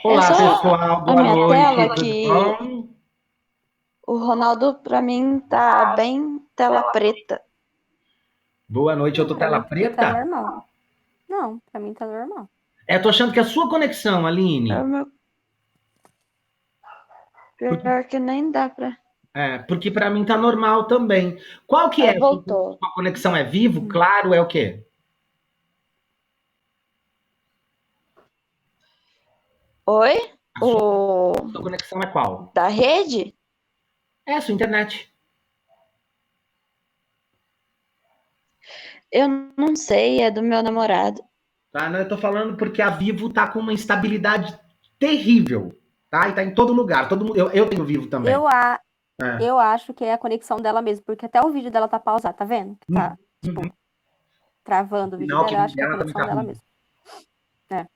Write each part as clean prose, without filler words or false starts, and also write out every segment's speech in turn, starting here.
É Olá, só pessoal, a boa minha tela noite, tudo que bom? o Ronaldo, pra mim, tá bem tela preta. Boa noite, eu Não, tô pra tela mim aqui tá preta? normal. Não, pra mim tá normal. Tô achando que é a sua conexão, É o Aline, meu porque, pior que nem dá pra. porque para mim tá normal também. Qual que Aí é? voltou. Sua conexão é vivo? Hum. Claro, é o quê? Oi? A sua, O sua conexão é qual? da rede? É a sua internet. Eu não sei, é do meu namorado. Tá? Não, eu tô falando porque a Vivo tá com uma instabilidade terrível, tá? E tá em todo lugar, todo mundo, eu tenho Vivo também. Eu, a, É. eu acho que é a conexão dela mesmo, porque até o vídeo dela tá pausado, tá vendo? Que tá, Uhum. tipo, travando o vídeo Sinal que dela. Eu acho que é a dela também conexão tá dela ruim. mesmo. É.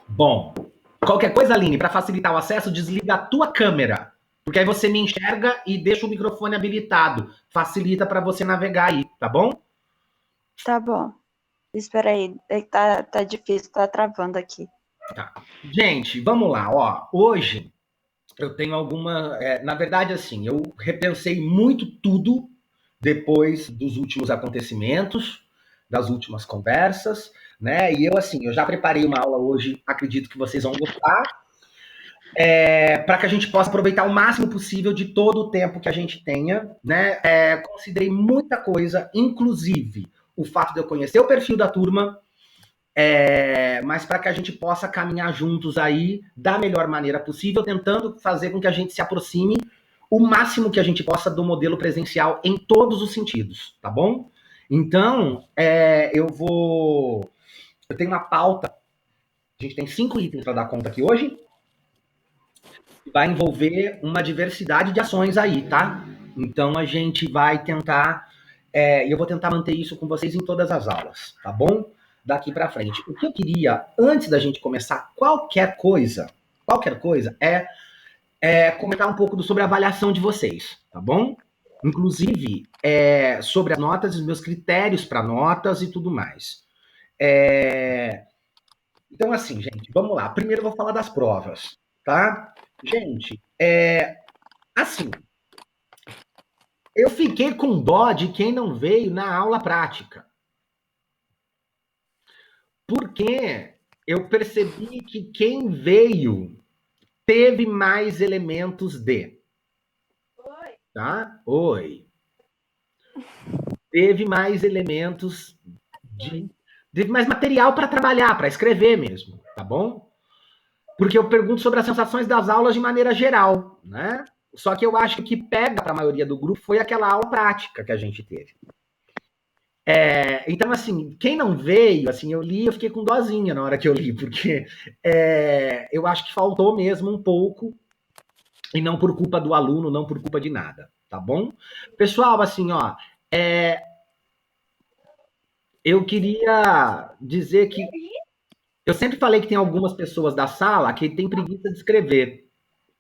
Bom, qualquer coisa, Aline, para facilitar o acesso, desliga a tua câmera. Porque aí você me enxerga e deixa o microfone habilitado. Facilita para você navegar aí, tá bom? Tá bom. Espera aí, é que tá difícil, tá travando aqui. Tá. Gente, vamos lá, ó. Hoje eu tenho alguma. Na verdade, assim, eu repensei muito tudo depois dos últimos acontecimentos, das últimas conversas, né? E eu, assim, eu já preparei uma aula hoje, acredito que vocês vão gostar. Para que a gente possa aproveitar o máximo possível de todo o tempo que a gente tenha, né? Considerei muita coisa, inclusive o fato de eu conhecer o perfil da turma, mas para que a gente possa caminhar juntos aí da melhor maneira possível, tentando fazer com que a gente se aproxime o máximo que a gente possa do modelo presencial em todos os sentidos, tá bom? Então, eu tenho uma pauta, a gente tem 5 itens para dar conta aqui hoje, vai envolver uma diversidade de ações aí, tá? Então a gente vai tentar, e eu vou tentar manter isso com vocês em todas as aulas, tá bom? Daqui para frente. O que eu queria, antes da gente começar qualquer coisa, comentar um pouco sobre a avaliação de vocês, tá bom? Inclusive, sobre as notas, os meus critérios para notas e tudo mais. É, então, assim, gente, vamos lá. Primeiro eu vou falar das provas, tá? Gente, assim, eu fiquei com dó de quem não veio na aula prática, porque eu percebi que quem veio teve mais elementos de, tá? Oi. Teve mais elementos de. Teve mais material para trabalhar, para escrever mesmo, tá bom? Porque eu pergunto sobre as sensações das aulas de maneira geral, né? Só que eu acho que o que pega para a maioria do grupo foi aquela aula prática que a gente teve. Então, assim, quem não veio, assim, eu li, eu fiquei com dozinha na hora que eu li, porque eu acho que faltou mesmo um pouco, e não por culpa do aluno, não por culpa de nada, tá bom? Pessoal, assim, ó, eu queria dizer que eu sempre falei que tem algumas pessoas da sala que têm preguiça de escrever,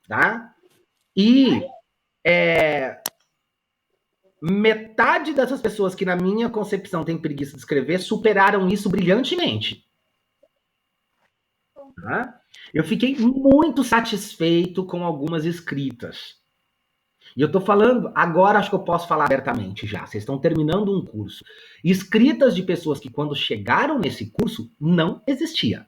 tá? E metade dessas pessoas que, na minha concepção, têm preguiça de escrever, superaram isso brilhantemente. Tá? Eu fiquei muito satisfeito com algumas escritas. E eu estou falando, agora acho que eu posso falar abertamente já. Vocês estão terminando um curso. Escritas de pessoas que, quando chegaram nesse curso, não existia.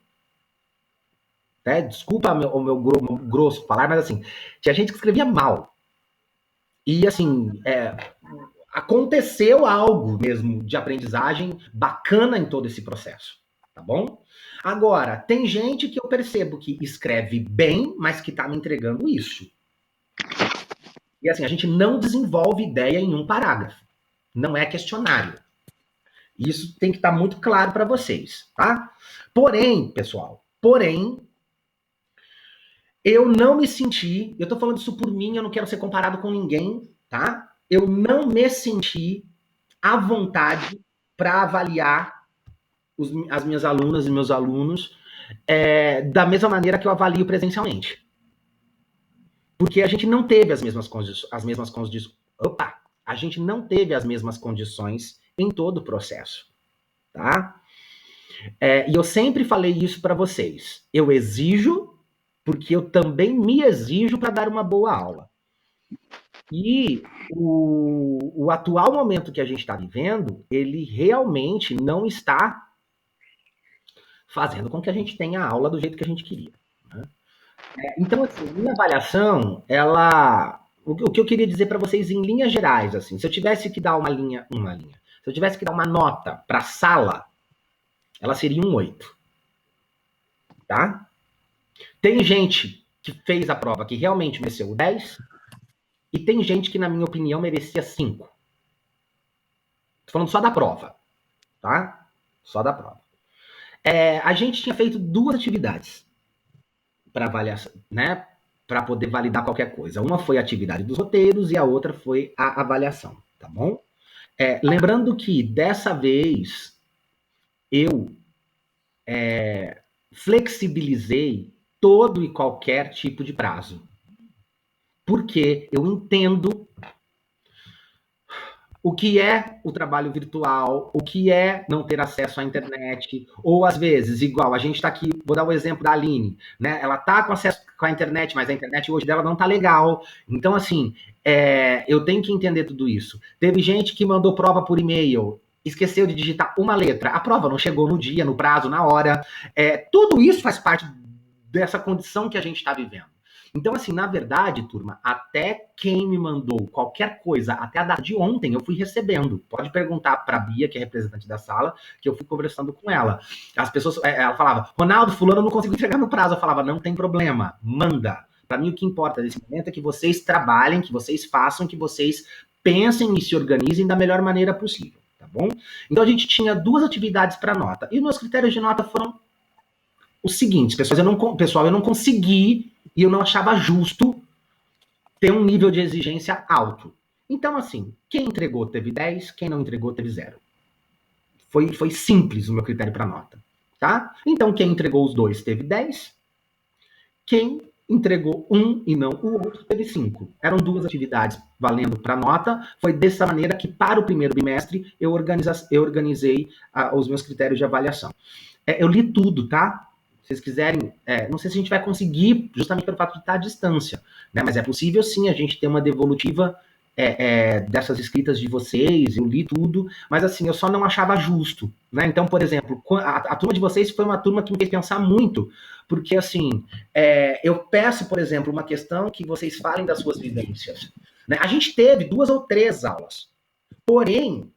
Desculpa o meu grosso falar, mas assim, tinha gente que escrevia mal. E assim, aconteceu algo mesmo de aprendizagem bacana em todo esse processo, tá bom? Agora, tem gente que eu percebo que escreve bem, mas que tá me entregando isso. E assim, a gente não desenvolve ideia em um parágrafo. Não é questionário. Isso tem que estar muito claro para vocês, tá? Porém, pessoal, eu não me senti, eu tô falando isso por mim, eu não quero ser comparado com ninguém, tá? Eu não me senti à vontade para avaliar as minhas alunas e meus alunos da mesma maneira que eu avalio presencialmente. Porque a gente não teve a gente não teve as mesmas condições em todo o processo, tá? E eu sempre falei isso para vocês. Eu exijo porque eu também me exijo para dar uma boa aula. E o atual momento que a gente está vivendo, ele realmente não está fazendo com que a gente tenha a aula do jeito que a gente queria, né? Então, assim, minha avaliação, o que eu queria dizer para vocês em linhas gerais, assim, se eu tivesse que dar se eu tivesse que dar uma nota para a sala, ela seria um 8, tá? Tem gente que fez a prova que realmente mereceu o 10, e tem gente que, na minha opinião, merecia 5. Tô falando só da prova, tá? Só da prova. A gente tinha feito 2 atividades para avaliação, né? Para poder validar qualquer coisa. Uma foi a atividade dos roteiros e a outra foi a avaliação, tá bom? Lembrando que dessa vez eu flexibilizei todo e qualquer tipo de prazo. Porque eu entendo o que é o trabalho virtual, o que é não ter acesso à internet, ou às vezes, igual, a gente está aqui, vou dar o exemplo da Aline, né? Ela está com acesso à internet, mas a internet hoje dela não está legal. Então, assim, eu tenho que entender tudo isso. Teve gente que mandou prova por e-mail, esqueceu de digitar uma letra, a prova não chegou no dia, no prazo, na hora. Tudo isso faz parte dessa condição que a gente está vivendo. Então, assim, na verdade, turma, até quem me mandou qualquer coisa, até a data de ontem, eu fui recebendo. Pode perguntar para a Bia, que é representante da sala, que eu fui conversando com ela. As pessoas, ela falava, Ronaldo, fulano, não consigo entregar no prazo. Eu falava, não tem problema, manda. Para mim, o que importa nesse momento é que vocês trabalhem, que vocês façam, que vocês pensem e se organizem da melhor maneira possível, tá bom? Então, a gente tinha 2 atividades para nota. E os meus critérios de nota foram os seguintes, pessoal, eu não consegui e eu não achava justo ter um nível de exigência alto. Então, assim, quem entregou teve 10, quem não entregou teve 0. Foi simples o meu critério para nota, tá? Então, quem entregou os 2 teve 10, quem entregou um e não o outro teve 5. Eram 2 atividades valendo para nota. Foi dessa maneira que, para o primeiro bimestre, eu organizei os meus critérios de avaliação. Eu li tudo, tá? Se vocês quiserem, não sei se a gente vai conseguir, justamente pelo fato de estar à distância, né? Mas é possível sim a gente ter uma devolutiva dessas escritas de vocês, eu li tudo, mas assim, eu só não achava justo, né? Então, por exemplo, a turma de vocês foi uma turma que me fez pensar muito, porque assim, eu peço, por exemplo, uma questão que vocês falem das suas vivências, né? A gente teve 2 ou 3 aulas, porém,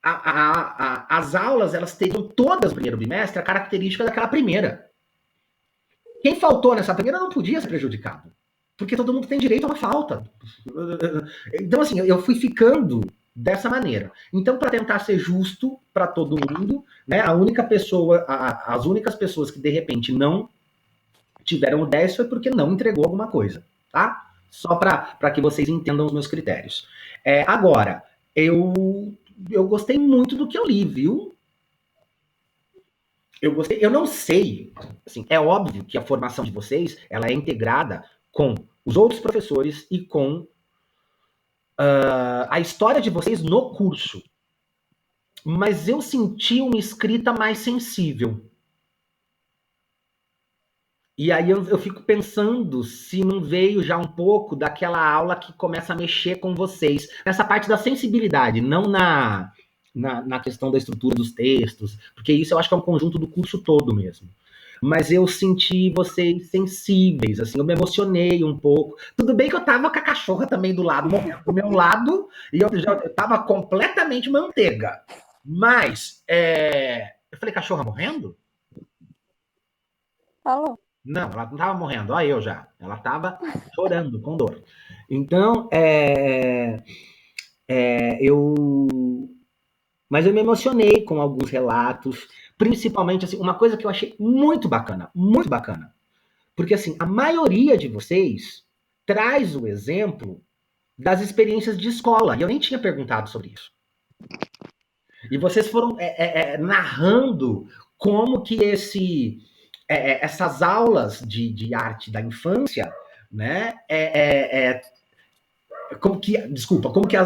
as aulas, elas teriam todas no primeiro bimestre a característica daquela primeira. Quem faltou nessa primeira não podia ser prejudicado, porque todo mundo tem direito a uma falta. Então, assim, eu fui ficando dessa maneira. Então, para tentar ser justo para todo mundo, né, as únicas pessoas que de repente não tiveram o 10 foi porque não entregou alguma coisa, tá? Só para que vocês entendam os meus critérios. Agora, eu gostei muito do que eu li, viu? Eu gostei. Eu não sei, assim, é óbvio que a formação de vocês, ela é integrada com os outros professores e com a história de vocês no curso. Mas eu senti uma escrita mais sensível. E aí eu fico pensando se não veio já um pouco daquela aula que começa a mexer com vocês. Nessa parte da sensibilidade, não na questão da estrutura dos textos, porque isso eu acho que é um conjunto do curso todo mesmo. Mas eu senti vocês sensíveis, assim, eu me emocionei um pouco. Tudo bem que eu tava com a cachorra também do meu lado, e eu tava completamente manteiga. Mas, eu falei, cachorra morrendo? Falou. Não, ela não tava morrendo, olha eu já. Ela tava chorando com dor. Então, mas eu me emocionei com alguns relatos, principalmente, assim, uma coisa que eu achei muito bacana, porque, assim, a maioria de vocês traz o exemplo das experiências de escola, e eu nem tinha perguntado sobre isso. E vocês foram narrando como que essas aulas de arte da infância, né, como que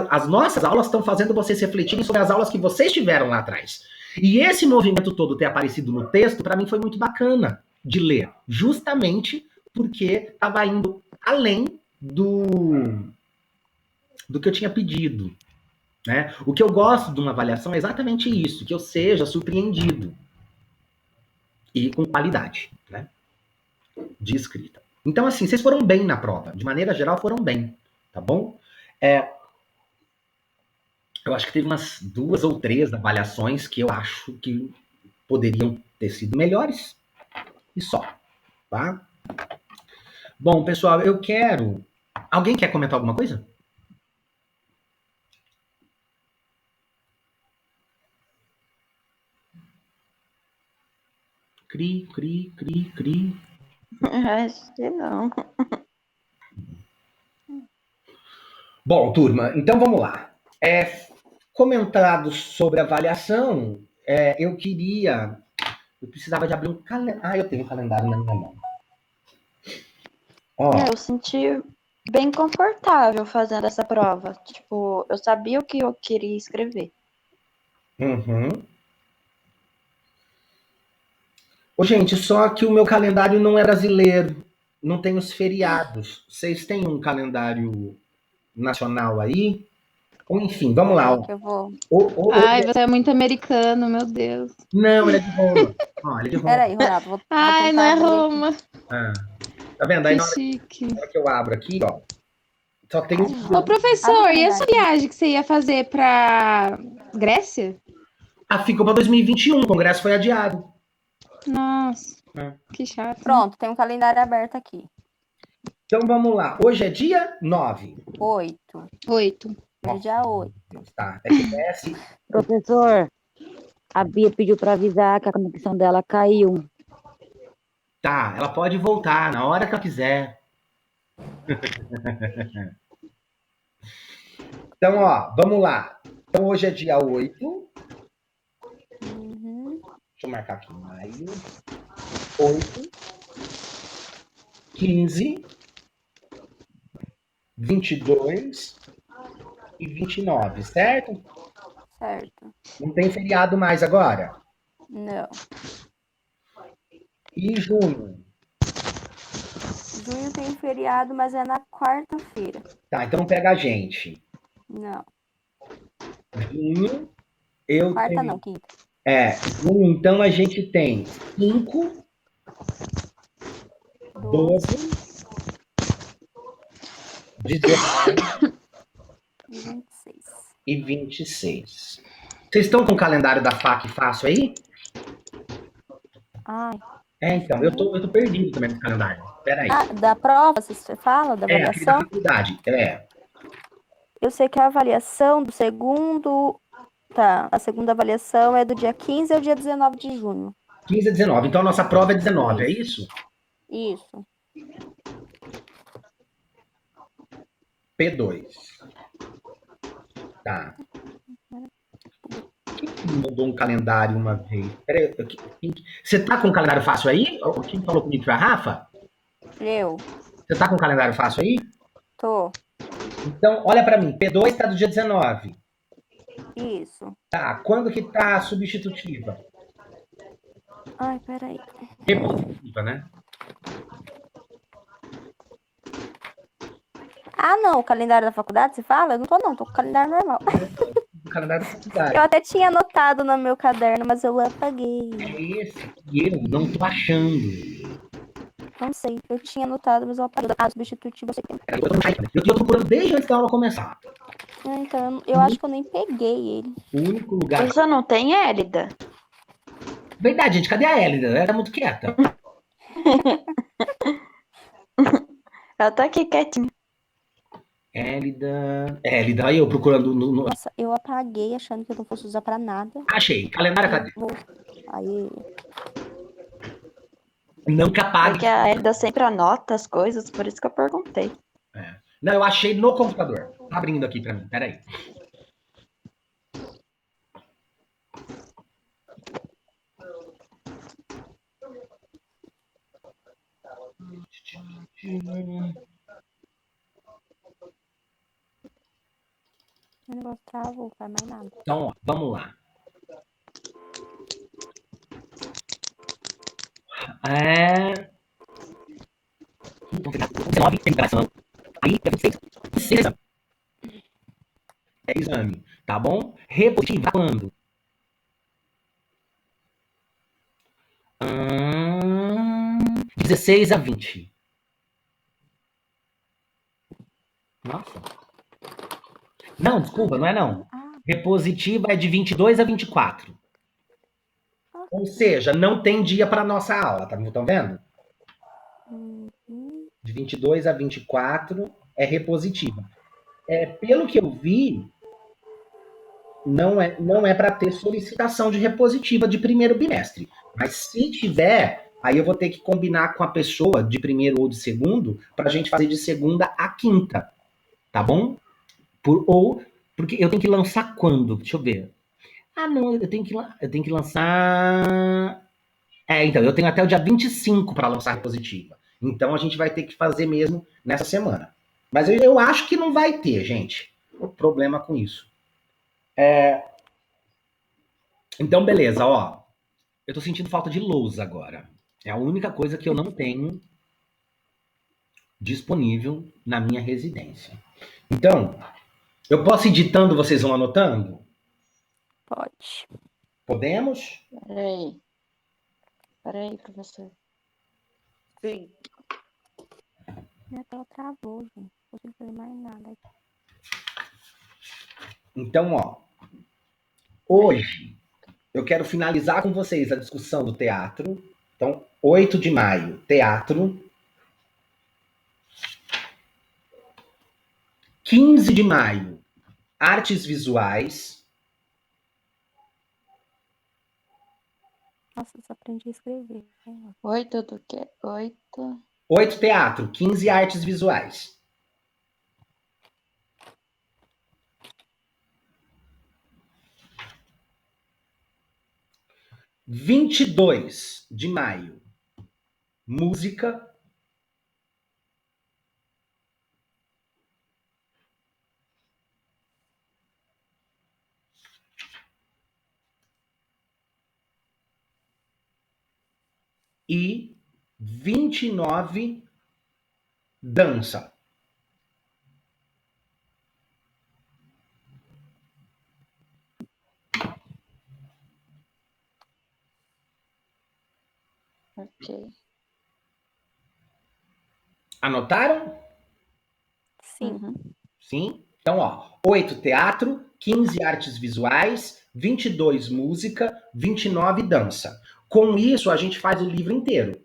as nossas aulas estão fazendo vocês refletirem sobre as aulas que vocês tiveram lá atrás. E esse movimento todo ter aparecido no texto, para mim, foi muito bacana de ler, justamente porque estava indo além do que eu tinha pedido, né? O que eu gosto de uma avaliação é exatamente isso, que eu seja surpreendido e com qualidade, né? De escrita. Então, assim, vocês foram bem na prova. De maneira geral, foram bem, tá bom? Eu acho que teve umas 2 ou 3 avaliações que eu acho que poderiam ter sido melhores. E só, tá? Bom, pessoal, eu quero... Alguém quer comentar alguma coisa? Cri, cri, cri, cri. Acho que não. Bom, turma, então vamos lá. Comentado sobre avaliação, eu queria... Eu precisava de abrir um calendário. Ah, eu tenho um calendário na minha mão. Ó, Eu senti bem confortável fazendo essa prova. Tipo, eu sabia o que eu queria escrever. uhum. Ô, gente, só que o meu calendário não é brasileiro. Não tem os feriados. Vocês têm um calendário nacional aí? Ou enfim, vamos lá. Peraí Ó. que eu vou. Ai, você é muito americano, meu Deus. Não, ele é de Roma. Ó, ele é de Roma. Peraí, Ronaldo, vou Ai, não tentar é abrir aqui. Roma. Ah, tá vendo? Aí Que na hora chique. que eu abro aqui, ó, só tem os Ô, professor, Abre o e a sua calendário. viagem que você ia fazer pra Grécia? Ah, ficou para 2021, o congresso foi adiado. Nossa, É. que chato. Pronto, tem um calendário aberto aqui. Então vamos lá. Hoje é dia 9. 8. 8. Hoje é dia 8. Tá, é que desce. Professor, a Bia pediu para avisar que a conexão dela caiu. Tá, ela pode voltar na hora que ela quiser. Então, ó, vamos lá. Então hoje é dia 8. Uhum. Deixa eu marcar aqui. Maio. 8. 15. 22 e 29, certo? Certo. Não tem feriado mais agora. Não. E junho? Junho tem feriado, mas é na quarta-feira. Tá, então pega a gente. Não. Junho, eu Quarta tenho... não, quinta. Junho, então a gente tem 5, 12, 19 E 26. e 26. Vocês estão com o calendário da FAC fácil aí? Ai. Então, eu tô perdido também no calendário. Peraí. Ah, da prova, você fala? Da Aquele da avaliação? faculdade. Eu sei que a avaliação do segundo... Tá, a segunda avaliação é do dia 15 ao dia 19 de junho. 15 a 19. Então a nossa prova é 19, é isso? Isso. P2. Tá. Quem mandou um calendário uma vez? Peraí, você tá com um calendário fácil aí? Quem falou comigo foi a Rafa? Eu. Você tá com um calendário fácil aí? Tô. Então, olha pra mim. P2 tá do dia 19. Isso. Tá. Quando que tá a substitutiva? Ai, peraí. Repositiva, né? Ah, não, o calendário da faculdade, você fala? Eu não tô, não, tô com o calendário normal. O calendário da faculdade. Eu até tinha anotado no meu caderno, mas eu apaguei. É esse que eu não tô achando. Não sei, eu tinha anotado, mas eu apaguei. Ah, substitutivo, eu sei que tem. Eu tô procurando desde antes da aula começar. Então, eu acho que eu nem peguei ele. O único lugar... Você não tem Hélida? Verdade, gente. Cadê a Hélida? Ela tá muito quieta. Ela tá aqui quietinha. Hélida. Aí eu procurando no... Nossa, eu apaguei achando que eu não fosse usar pra nada. Achei. Calendário acadêmico. Aí, Nunca apague. Porque a Hélida sempre anota as coisas, por isso que eu perguntei. Não, eu achei no computador. Tá abrindo aqui pra mim. Peraí. o negócio travou, não faz mais nada. Então, ó, vamos lá. então, 19, recuperação. Aí, dia 26, 26 exame. É exame, tá bom? Repositiva quando? 16 a 20. Nossa. Não, desculpa, não é não. Repositiva é de 22 a 24. Ou seja, não tem dia para nossa aula, estão vendo? De 22 a 24 é repositiva. Pelo que eu vi, não é para ter solicitação de repositiva de primeiro bimestre. Mas se tiver, aí eu vou ter que combinar com a pessoa de primeiro ou de segundo para a gente fazer de segunda a quinta, tá bom? Porque eu tenho que lançar quando? Deixa eu ver. Ah, não, eu tenho que lançar... então, eu tenho até o dia 25 para lançar a repositiva. Então, a gente vai ter que fazer mesmo nessa semana. Mas eu acho que não vai ter, gente, problema com isso. Então, beleza, ó. Eu tô sentindo falta de lousa agora. É a única coisa que eu não tenho disponível na minha residência. Então, eu posso ir ditando, vocês vão anotando? Pode. Podemos? Peraí, professor. Sim. Minha tela travou, gente. Não consigo fazer mais nada aqui. Então, ó. Hoje, eu quero finalizar com vocês a discussão do teatro. Então, 8 de maio, teatro. 15 de maio, artes visuais. Nossa, eu só aprendi a escrever. 8 do quê? 8. 8 teatro, 15 artes visuais. – 22 de maio, música. E 29, dança. Ok. Anotaram? Sim. Uhum. Sim? Então, ó, 8 teatro, 15 artes visuais, 22 música, 29 dança. Com isso, a gente faz o livro inteiro.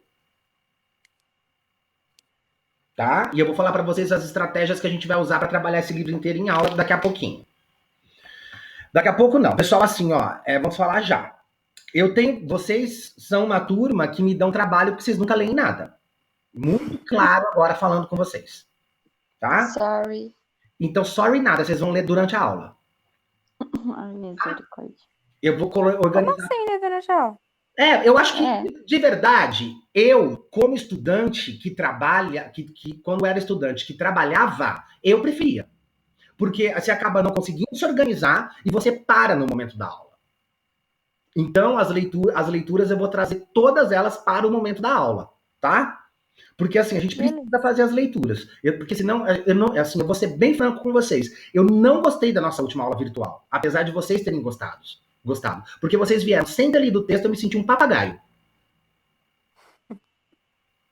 Tá? E eu vou falar para vocês as estratégias que a gente vai usar para trabalhar esse livro inteiro em aula daqui a pouquinho. Daqui a pouco não. Pessoal, assim, ó, vamos falar já. Vocês são uma turma que me dão trabalho porque vocês nunca leem nada. Muito claro agora falando com vocês. Tá? Sorry. Então, sorry nada, vocês vão ler durante a aula. Ai, misericórdia. Eu vou Como organizar. assim, né, dona Jó? Eu acho que, de verdade, eu, como estudante que trabalha, que quando era estudante que trabalhava, eu preferia. Porque você acaba não conseguindo se organizar e você para no momento da aula. Então, as leituras eu vou trazer todas elas para o momento da aula, tá? Porque assim, a gente precisa fazer as leituras. Porque senão, eu vou ser bem franco com vocês. Eu não gostei da nossa última aula virtual, apesar de vocês terem gostado. Porque vocês vieram sem ter lido o texto, eu me senti um papagaio.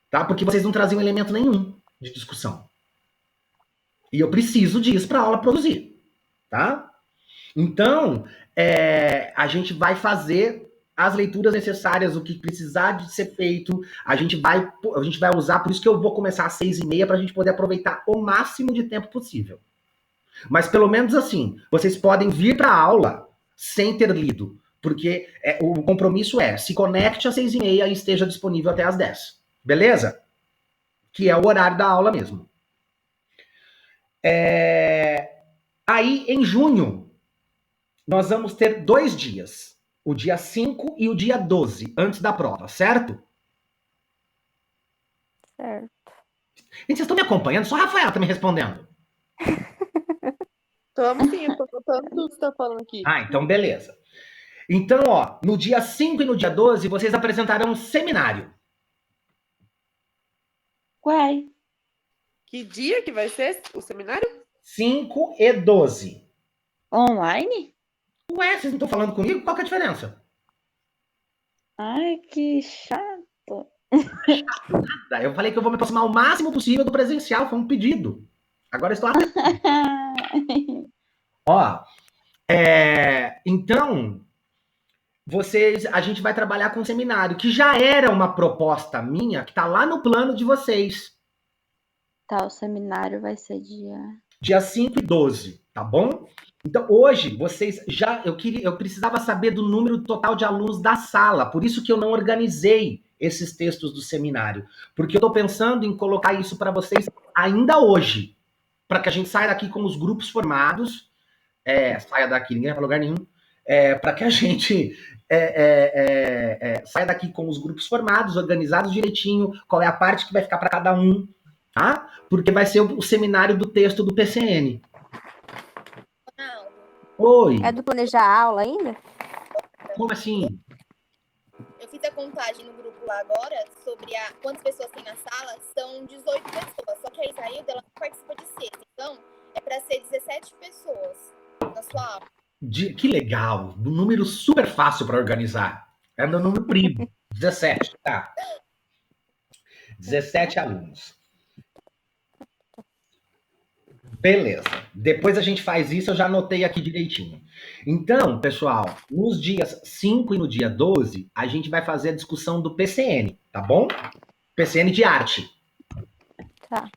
Tá? Porque vocês não traziam elemento nenhum de discussão. E eu preciso disso para a aula produzir. Tá? Então, a gente vai fazer as leituras necessárias, o que precisar de ser feito, a gente vai usar, por isso que eu vou começar às 6h30 para a gente poder aproveitar o máximo de tempo possível. Mas pelo menos assim, vocês podem vir para a aula sem ter lido, porque o compromisso se conecte às 6h30 e esteja disponível até às 10. Beleza? Que é o horário da aula mesmo. Aí, em junho, nós vamos ter 2 dias. O dia 5 e o dia 12, antes da prova, certo? Certo. Gente, vocês estão me acompanhando? Só a Rafaela tá me respondendo. Estamos sim, eu tô contando tudo que você tá falando aqui. Então beleza. Então, ó, no dia 5 e no dia 12, vocês apresentarão um seminário. Uai. Que dia que vai ser o seminário? 5 e 12. Online? Ué, vocês não estão falando comigo? Qual que é a diferença? Ai, que chato. Eu falei que eu vou me aproximar o máximo possível do presencial, foi um pedido. Agora estou atento. Ó, então, a gente vai trabalhar com um seminário, que já era uma proposta minha, que está lá no plano de vocês. Tá, o seminário vai ser Dia 5 e 12, tá bom? Então, hoje, vocês já. Eu precisava saber do número total de alunos da sala, por isso que eu não organizei esses textos do seminário. Porque eu estou pensando em colocar isso para vocês ainda hoje, para que a gente saia daqui com os grupos formados. Saia daqui, ninguém vai para lugar nenhum. Para que a gente saia daqui com os grupos formados, organizados direitinho, qual é a parte que vai ficar para cada um, tá? Porque vai ser o seminário do texto do PCN. Ronaldo, Oi, É do planejar a aula ainda? como assim? eu fiz a contagem no grupo lá agora sobre quantas pessoas tem na sala. São 18 pessoas. Só que a Isaída, ela não participa de sexta. Então, é para ser 17 pessoas na sua aula. Que legal, um número super fácil para organizar. É meu número primo, 17, tá? 17 alunos. Beleza. Depois a gente faz isso, eu já anotei aqui direitinho. Então, pessoal, nos dias 5 e no dia 12, a gente vai fazer a discussão do PCN, tá bom? PCN de arte. Tá.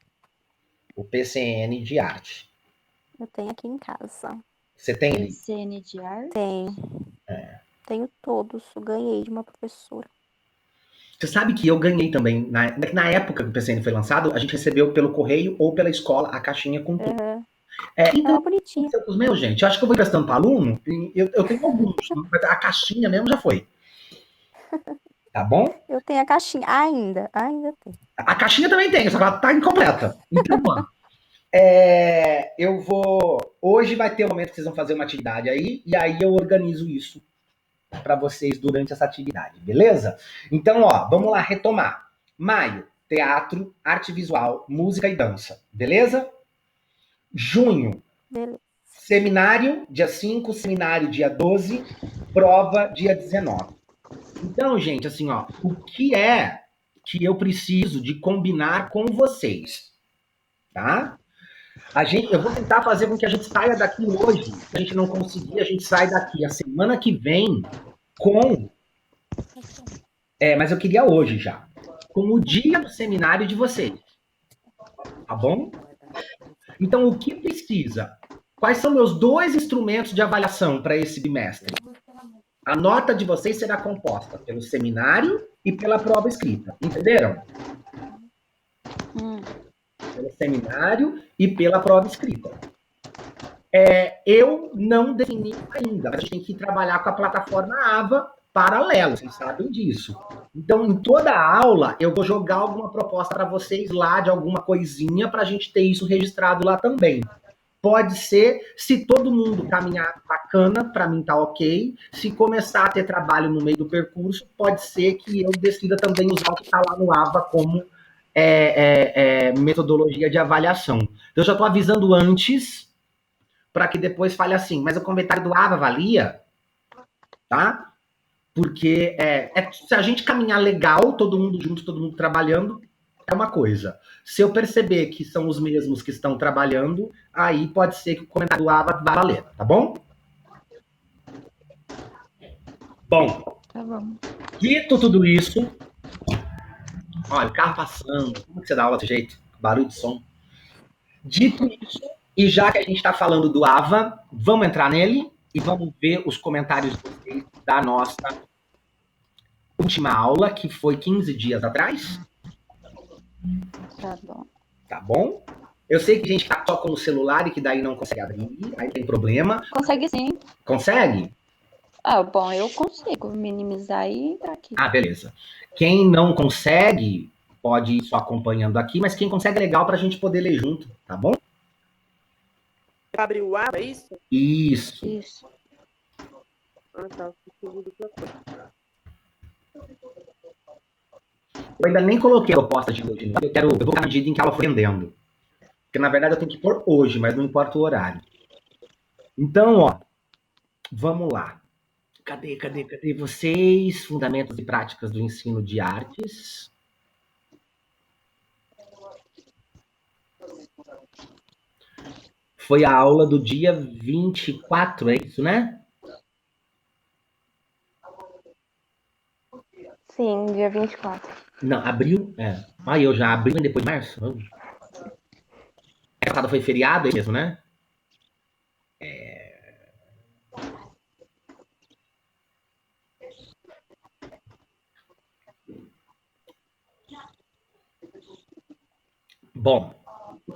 O PCN de arte. Eu tenho aqui em casa. Você tem ele? PCN de arte? Tenho. Tenho todos. Eu ganhei de uma professora. Você sabe que eu ganhei também. Na época que o PCN foi lançado, a gente recebeu pelo correio ou pela escola a caixinha com tudo. Uhum. Então, Bonitinho. os meus, gente, eu acho que eu vou emprestando para aluno. Eu tenho alguns, mas a caixinha mesmo já foi. Tá bom? Eu tenho a caixinha. Ainda tem. A caixinha também tem, só que ela tá incompleta. Então, mano, eu vou. Hoje vai ter um momento que vocês vão fazer uma atividade aí, e aí eu organizo isso para vocês durante essa atividade, beleza? Então, ó, vamos lá retomar. Maio, teatro, arte visual, música e dança, beleza? Junho, Beleza. seminário, dia 5, seminário, dia 12, prova, dia 19. Então, gente, assim, ó, o que é que eu preciso de combinar com vocês, tá? Eu vou tentar fazer com que a gente saia daqui hoje. Se a gente não conseguir, a gente sai daqui a semana que vem com... mas eu queria hoje já. Com o dia do seminário de vocês. Tá bom? Então, o que precisa? Quais são meus 2 instrumentos de avaliação para esse bimestre? A nota de vocês será composta pelo seminário e pela prova escrita. Entenderam? Pelo seminário e pela prova escrita. Eu não defini ainda, mas a gente tem que trabalhar com a plataforma AVA paralelo, vocês sabem disso. Então, em toda a aula, eu vou jogar alguma proposta para vocês lá, de alguma coisinha, para a gente ter isso registrado lá também. Pode ser, se todo mundo caminhar bacana, para mim tá ok. Se começar a ter trabalho no meio do percurso, pode ser que eu decida também usar o que está lá no AVA como metodologia de avaliação. Eu já estou avisando antes, para que depois fale assim, mas o comentário do AVA valia, tá? Porque se a gente caminhar legal, todo mundo junto, todo mundo trabalhando, é uma coisa. Se eu perceber que são os mesmos que estão trabalhando, aí pode ser que o comentário do AVA vá valer, tá bom? Bom, Tá bom. dito tudo isso, olha, o carro passando, como que você dá aula desse jeito? Barulho de som. Dito isso, e já que a gente está falando do AVA, vamos entrar nele e vamos ver os comentários da nossa última aula, que foi 15 dias atrás. Tá bom. Tá bom? Eu sei que a gente tá só com o celular e que daí não consegue abrir, aí tem problema. Consegue sim. Consegue? Bom, eu consigo minimizar e entrar aqui. Beleza. Quem não consegue, pode ir só acompanhando aqui, mas quem consegue é legal pra gente poder ler junto, tá bom? Abre o ar, é isso? Isso. Isso. Ah, tá. Eu ainda nem coloquei a proposta de hoje, né? Eu vou na medida em que ela for rendendo. Porque, na verdade, eu tenho que pôr hoje, mas não importa o horário. Então, ó, vamos lá. Cadê vocês? Fundamentos e práticas do ensino de artes. Foi a aula do dia 24, é isso, né? Sim, dia 24. Não, abril, Aí eu já abri, mas depois de março. Passada foi feriado, é mesmo, né? Bom,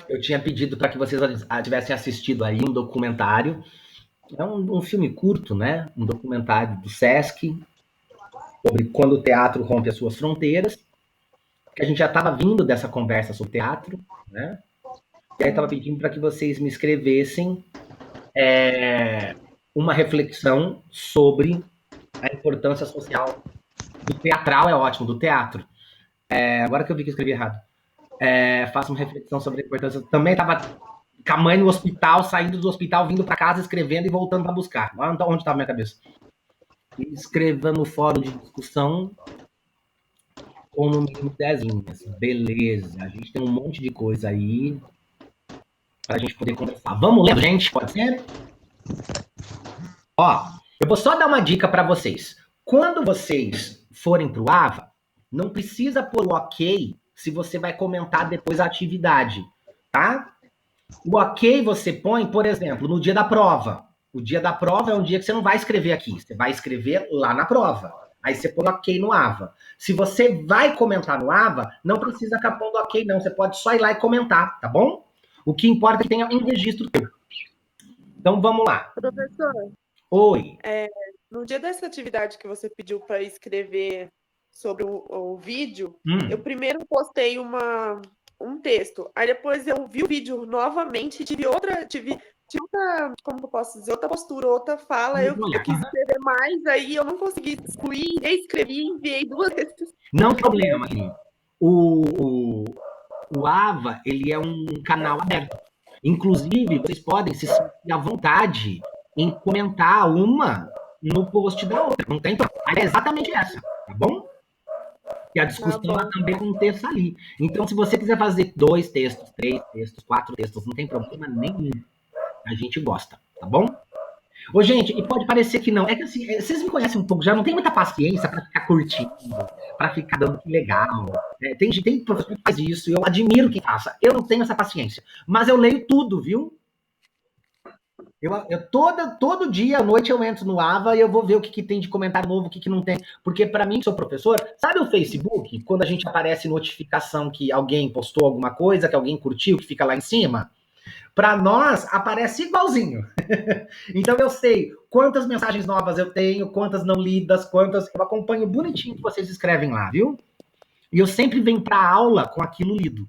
eu tinha pedido para que vocês tivessem assistido aí um documentário. É um filme curto, né? Um documentário do Sesc sobre quando o teatro rompe as suas fronteiras. Que a gente já estava vindo dessa conversa sobre teatro, né? E aí estava pedindo para que vocês me escrevessem uma reflexão sobre a importância social do teatral, é ótimo, do teatro. Agora que eu vi que eu escrevi errado. Faço uma reflexão sobre a importância. Também estava com a mãe no hospital, saindo do hospital, vindo para casa, escrevendo e voltando para buscar. Olha onde estava minha cabeça. E escreva no fórum de discussão com no mínimo 10 linhas. Beleza. A gente tem um monte de coisa aí para a gente poder conversar. Vamos ler, gente? Pode ser? Ó, eu vou só dar uma dica para vocês. Quando vocês forem para o AVA, não precisa pôr o ok se você vai comentar depois a atividade, tá? O ok você põe, por exemplo, no dia da prova. O dia da prova é um dia que você não vai escrever aqui, você vai escrever lá na prova. Aí você põe ok no AVA. Se você vai comentar no AVA, não precisa ficar pondo ok, não. Você pode só ir lá e comentar, tá bom? O que importa é que tenha um registro teu. Então vamos lá. Professor, Oi. no dia dessa atividade que você pediu para escrever sobre o vídeo, eu primeiro postei um texto. Aí depois eu vi o vídeo novamente e tive outra, como que eu posso dizer, outra postura, outra fala. Eu quis escrever mais, aí eu não consegui excluir, reescrevi, enviei 2 vezes. Não tem problema, querido. O AVA, ele é um canal aberto. Inclusive, vocês podem se sentir à vontade em comentar uma no post da outra. Não tem problema. É exatamente essa, tá bom? E a discussão também aconteça ali. Então, se você quiser fazer 2 textos, 3 textos, 4 textos, não tem problema nenhum. A gente gosta, tá bom? Ô, gente, e pode parecer que não. É que assim, vocês me conhecem um pouco, já não tem muita paciência para ficar curtindo, para ficar dando que legal. Tem professor que faz isso, eu admiro que faça. Eu não tenho essa paciência. Mas eu leio tudo, viu? Todo dia à noite eu entro no AVA e eu vou ver o que tem de comentário novo, o que não tem. Porque para mim, que sou professor, sabe o Facebook? Quando a gente aparece notificação que alguém postou alguma coisa, que alguém curtiu, que fica lá em cima? Para nós, aparece igualzinho. Então eu sei quantas mensagens novas eu tenho, quantas não lidas, quantas... Eu acompanho bonitinho que vocês escrevem lá, viu? E eu sempre venho para a aula com aquilo lido.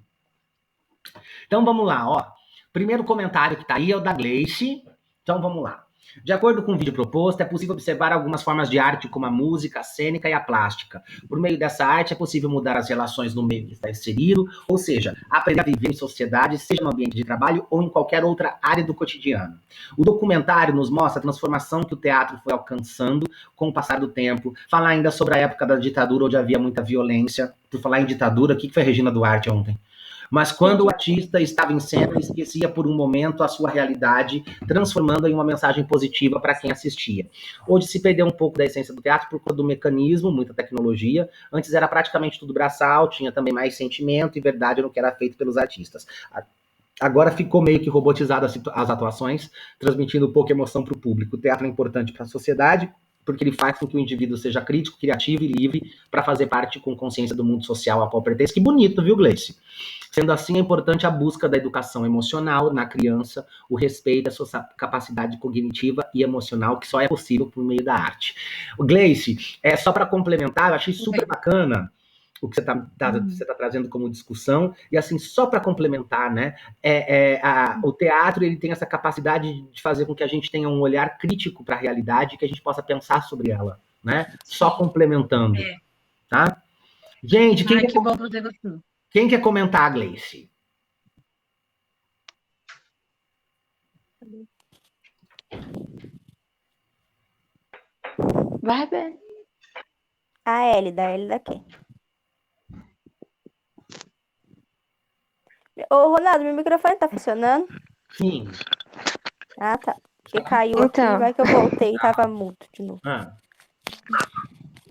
Então vamos lá, ó. Primeiro comentário que tá aí é o da Gleice. Então vamos lá. De acordo com o vídeo proposto, é possível observar algumas formas de arte, como a música, a cênica e a plástica. Por meio dessa arte, é possível mudar as relações no meio que está inserido, ou seja, aprender a viver em sociedade, seja no ambiente de trabalho ou em qualquer outra área do cotidiano. O documentário nos mostra a transformação que o teatro foi alcançando com o passar do tempo. Fala ainda sobre a época da ditadura, onde havia muita violência. Por falar em ditadura, o que foi a Regina Duarte ontem? Mas quando o artista estava em cena, esquecia por um momento a sua realidade, transformando em uma mensagem positiva para quem assistia. Hoje se perdeu um pouco da essência do teatro por conta do mecanismo, muita tecnologia. Antes era praticamente tudo braçal, tinha também mais sentimento e verdade no que era feito pelos artistas. Agora ficou meio que robotizado as atuações, transmitindo pouca emoção para o público. O teatro é importante para a sociedade, porque ele faz com que o indivíduo seja crítico, criativo e livre para fazer parte com consciência do mundo social a qual pertence. Que bonito, viu, Gleice? Sendo assim, é importante a busca da educação emocional na criança, o respeito à sua capacidade cognitiva e emocional, que só é possível por meio da arte. O Gleice, só para complementar, eu achei super bacana o que você tá trazendo como discussão, e assim, só para complementar, né, o teatro, ele tem essa capacidade de fazer com que a gente tenha um olhar crítico para a realidade, que a gente possa pensar sobre ela, né, só complementando, tá? Gente, quem quer comentar, Gleice? Vai bem. A L, da L da quem? Ô, Ronaldo, meu microfone tá funcionando? Sim. Ah, tá. Porque caiu aqui, Então. vai que eu voltei e tava mudo de novo. Ah,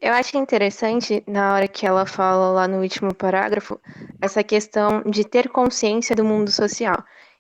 Eu acho interessante, na hora que ela fala lá no último parágrafo, essa questão de ter consciência do mundo social.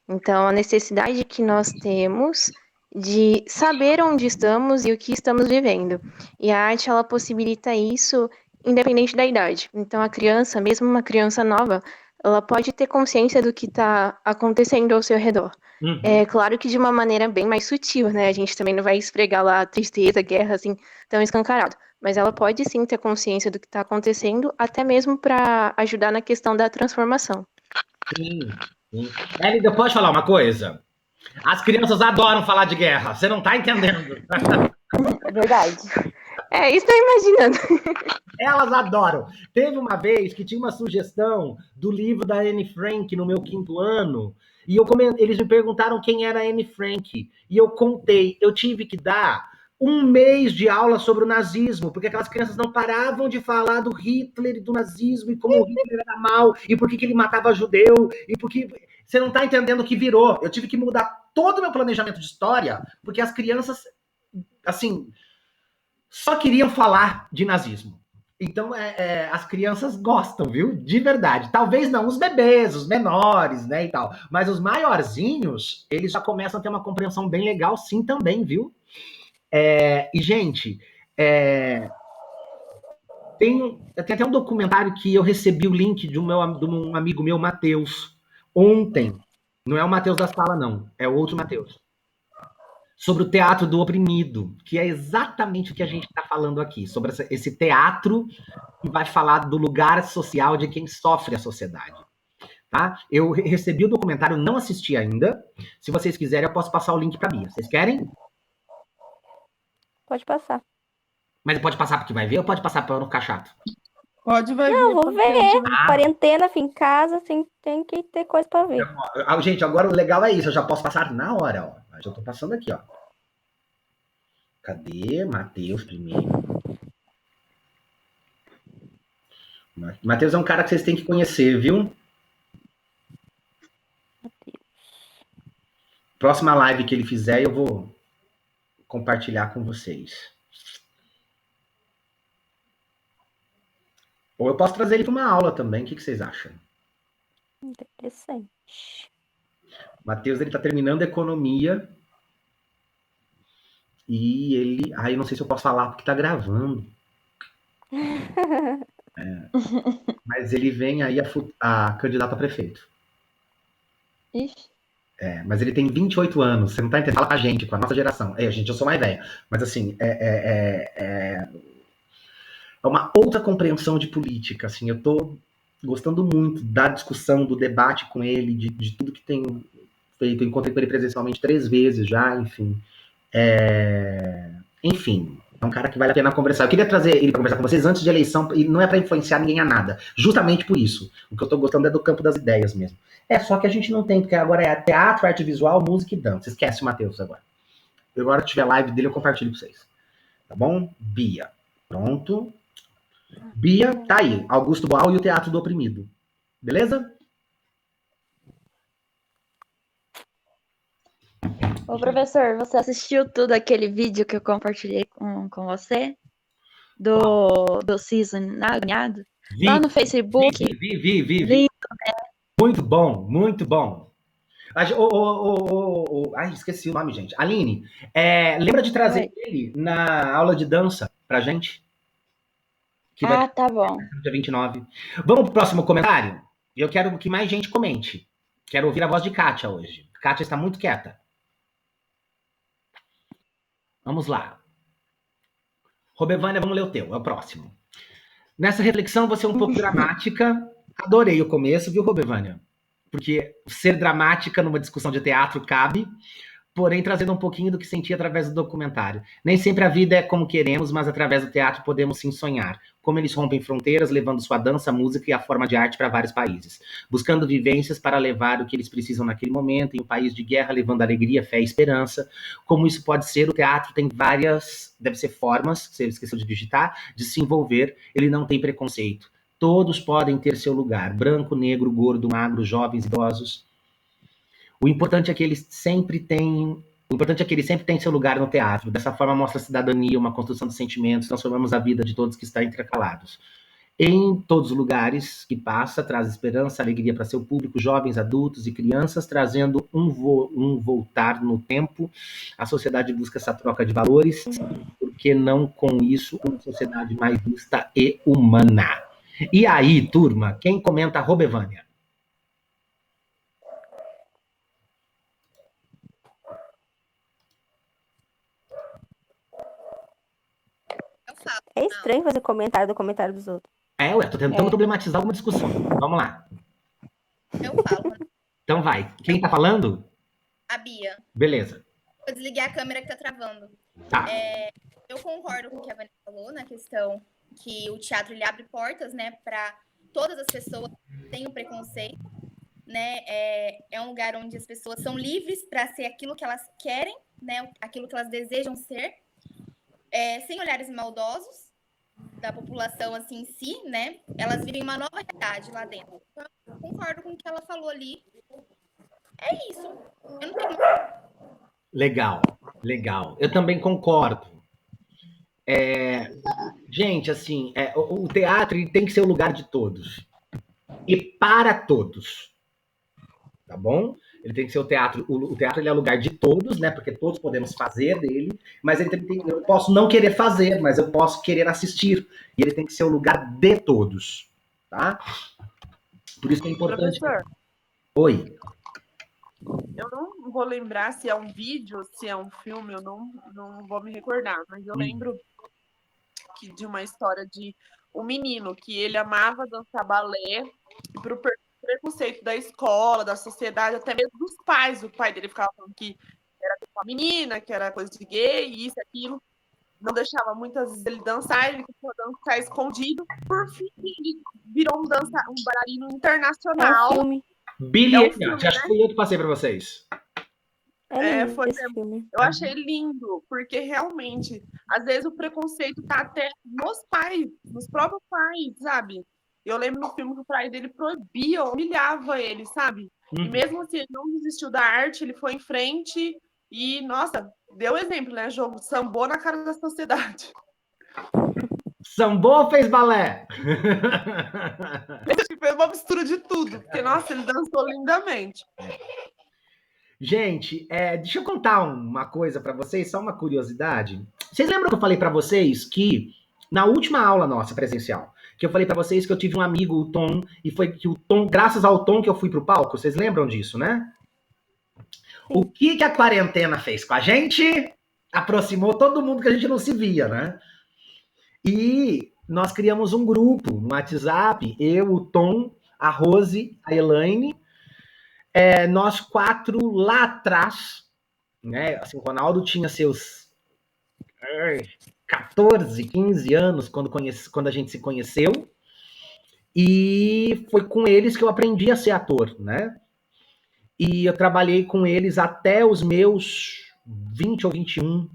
Então, a necessidade que nós temos de saber onde estamos e o que estamos vivendo. E a arte, ela possibilita isso independente da idade. Então, a criança, mesmo uma criança nova, ela pode ter consciência do que está acontecendo ao seu redor. uhum. É claro que de uma maneira bem mais sutil, né? A gente também não vai esfregar lá tristeza, guerra, assim, tão escancarado. Mas ela pode sim ter consciência do que está acontecendo, até mesmo para ajudar na questão da transformação. Sim, sim. Elida, pode falar uma coisa? As crianças adoram falar de guerra, você não tá entendendo. É verdade. É, isso eu imaginando. Elas adoram. Teve uma vez que tinha uma sugestão do livro da Anne Frank no meu 5º ano, e eles me perguntaram quem era a Anne Frank, e eu contei, eu tive que dar 1 mês de aula sobre o nazismo, porque aquelas crianças não paravam de falar do Hitler e do nazismo, e como o Hitler era mal, e por que ele matava judeu, e porque... Você não tá entendendo o que virou. Eu tive que mudar todo o meu planejamento de história, porque as crianças, assim, só queriam falar de nazismo. Então, as crianças gostam, viu? De verdade. Talvez não os bebês, os menores, né, e tal. Mas os maiorzinhos, eles já começam a ter uma compreensão bem legal, sim, também, viu? E, gente, tem até um documentário que eu recebi o link de um amigo meu, Matheus, ontem. Não é o Matheus da sala, não. É o outro Matheus. Sobre o teatro do oprimido, que é exatamente o que a gente está falando aqui, sobre esse teatro que vai falar do lugar social de quem sofre a sociedade. Tá? Eu recebi o documentário, não assisti ainda. Se vocês quiserem, eu posso passar o link para Bia. Vocês querem? Pode passar. Mas pode passar porque vai ver ou pode passar para não ficar chato? Pode, vai Não, ver. vou porque ver. a gente vai- Quarentena, fim em casa, tem que ter coisa pra ver. Gente, agora o legal é isso, eu já posso passar na hora, ó. Eu já tô passando aqui, ó. Cadê? Matheus primeiro. Matheus é um cara que vocês têm que conhecer, viu? Próxima live que ele fizer, eu vou compartilhar com vocês. Ou eu posso trazer ele para uma aula também. O que vocês acham? Interessante. Matheus, ele tá terminando economia. E ele... Ai, eu não sei se eu posso falar porque tá gravando. Mas ele vem aí a candidato a prefeito. Ixi. Mas ele tem 28 anos. Você não tá entendendo? Fala com a gente, com a nossa geração. Gente, eu sou mais velha. Mas assim, é uma outra compreensão de política. Assim, eu tô gostando muito da discussão, do debate com ele, de tudo que tem feito. Eu encontrei com ele presencialmente 3 vezes já, enfim. Enfim, é um cara que vale a pena conversar. Eu queria trazer ele para conversar com vocês antes de eleição, e não é para influenciar ninguém a nada. Justamente por isso. O que eu tô gostando é do campo das ideias mesmo. Só que a gente não tem, porque agora é teatro, arte visual, música e dança. Esquece o Matheus agora. Agora que tiver live dele, eu compartilho com vocês. Tá bom? Bia. Pronto. Bia, tá aí. Augusto Boal e o Teatro do Oprimido. Beleza? Ô, professor, você assistiu tudo aquele vídeo que eu compartilhei com você? Do Season Agoniado? Lá no Facebook? Vi. Muito bom, muito bom. Ai, esqueci o nome, gente. Aline, lembra de trazer ele na aula de dança pra gente? Tá bom. Dia 29. Vamos pro próximo comentário? Eu quero que mais gente comente. Quero ouvir a voz de Kátia hoje. Kátia está muito quieta. Vamos lá. Robevânia, vamos ler o teu, é o próximo. Nessa reflexão, você é um pouco dramática. Adorei o começo, viu, Robevânia? Porque ser dramática numa discussão de teatro cabe. porém trazendo um pouquinho do que senti através do documentário. Nem sempre a vida é como queremos, mas através do teatro podemos sim sonhar. Como eles rompem fronteiras, levando sua dança, música e a forma de arte para vários países. Buscando vivências para levar o que eles precisam naquele momento, em um país de guerra, levando alegria, fé e esperança. Como isso pode ser, o teatro tem várias, deve ser formas, você esqueceu de digitar, de se envolver, ele não tem preconceito. Todos podem ter seu lugar, branco, negro, gordo, magro, jovens, idosos. O importante é que eles sempre têm seu lugar no teatro. Dessa forma, mostra a cidadania, uma construção de sentimentos, transformamos a vida de todos que estão intercalados. Em todos os lugares que passa, traz esperança, alegria para seu público, jovens, adultos e crianças, trazendo um voltar no tempo. A sociedade busca essa troca de valores, porque não com isso uma sociedade mais justa e humana. E aí, turma, quem comenta? Robevânia. É estranho fazer comentário do comentário dos outros. Ué, tô tentando problematizar alguma discussão. Vamos lá. Eu falo. Então vai. Quem tá falando? A Bia. Beleza. Vou desligar a câmera que tá travando. Tá. Eu concordo com o que a Vanessa falou na questão que o teatro ele abre portas, né, para todas as pessoas que têm o preconceito, né? É um lugar onde as pessoas são livres para ser aquilo que elas querem, né? Aquilo que elas desejam ser, sem olhares maldosos da população assim em si, né? Elas vivem uma nova realidade lá dentro. Então, eu concordo com o que ela falou ali. É isso. Eu não tenho... Legal. Eu também concordo. Gente, assim, o teatro ele tem que ser o lugar de todos. E para todos. Tá bom? Ele tem que ser o teatro. O teatro ele é o lugar de todos, né? Porque todos podemos fazer dele. Mas ele eu posso não querer fazer, mas eu posso querer assistir. E ele tem que ser o lugar de todos. Tá? Por isso que é importante. Professor, Oi. eu não vou lembrar se é um vídeo, se é um filme, eu não vou me recordar, mas eu lembro de uma história de um menino que ele amava dançar balé e pro preconceito da escola, da sociedade, até mesmo dos pais. O pai dele ficava falando que era uma menina, que era coisa de gay, isso, aquilo. Não deixava muitas vezes ele dançar, ele começou a dançar escondido. Por fim, ele virou um bailarino internacional. É um filme. Billy Elliot, acho que foi eu que passei para vocês. Foi esse filme. Eu achei lindo, porque realmente, às vezes o preconceito tá até nos pais, nos próprios pais, sabe? Eu lembro no filme que o pai dele proibia, humilhava ele, sabe? E mesmo assim, ele não desistiu da arte, ele foi em frente e, nossa, deu exemplo, né? Jogo sambou na cara da sociedade. Sambou ou fez balé? Acho que fez uma mistura de tudo, porque, nossa, ele dançou lindamente. Gente, deixa eu contar uma coisa para vocês, só uma curiosidade. Vocês lembram que eu falei para vocês que, na última aula nossa presencial, que eu falei para vocês que eu tive um amigo, o Tom, e foi que o Tom, graças ao Tom que eu fui pro palco, vocês lembram disso, né? O que a quarentena fez com a gente? Aproximou todo mundo que a gente não se via, né? E nós criamos um grupo no WhatsApp, eu, o Tom, a Rose, a Elaine, nós 4 lá atrás, né? Assim, o Ronaldo tinha seus 14, 15 anos quando a gente se conheceu, e foi com eles que eu aprendi a ser ator, né? E eu trabalhei com eles até os meus 20 ou 21,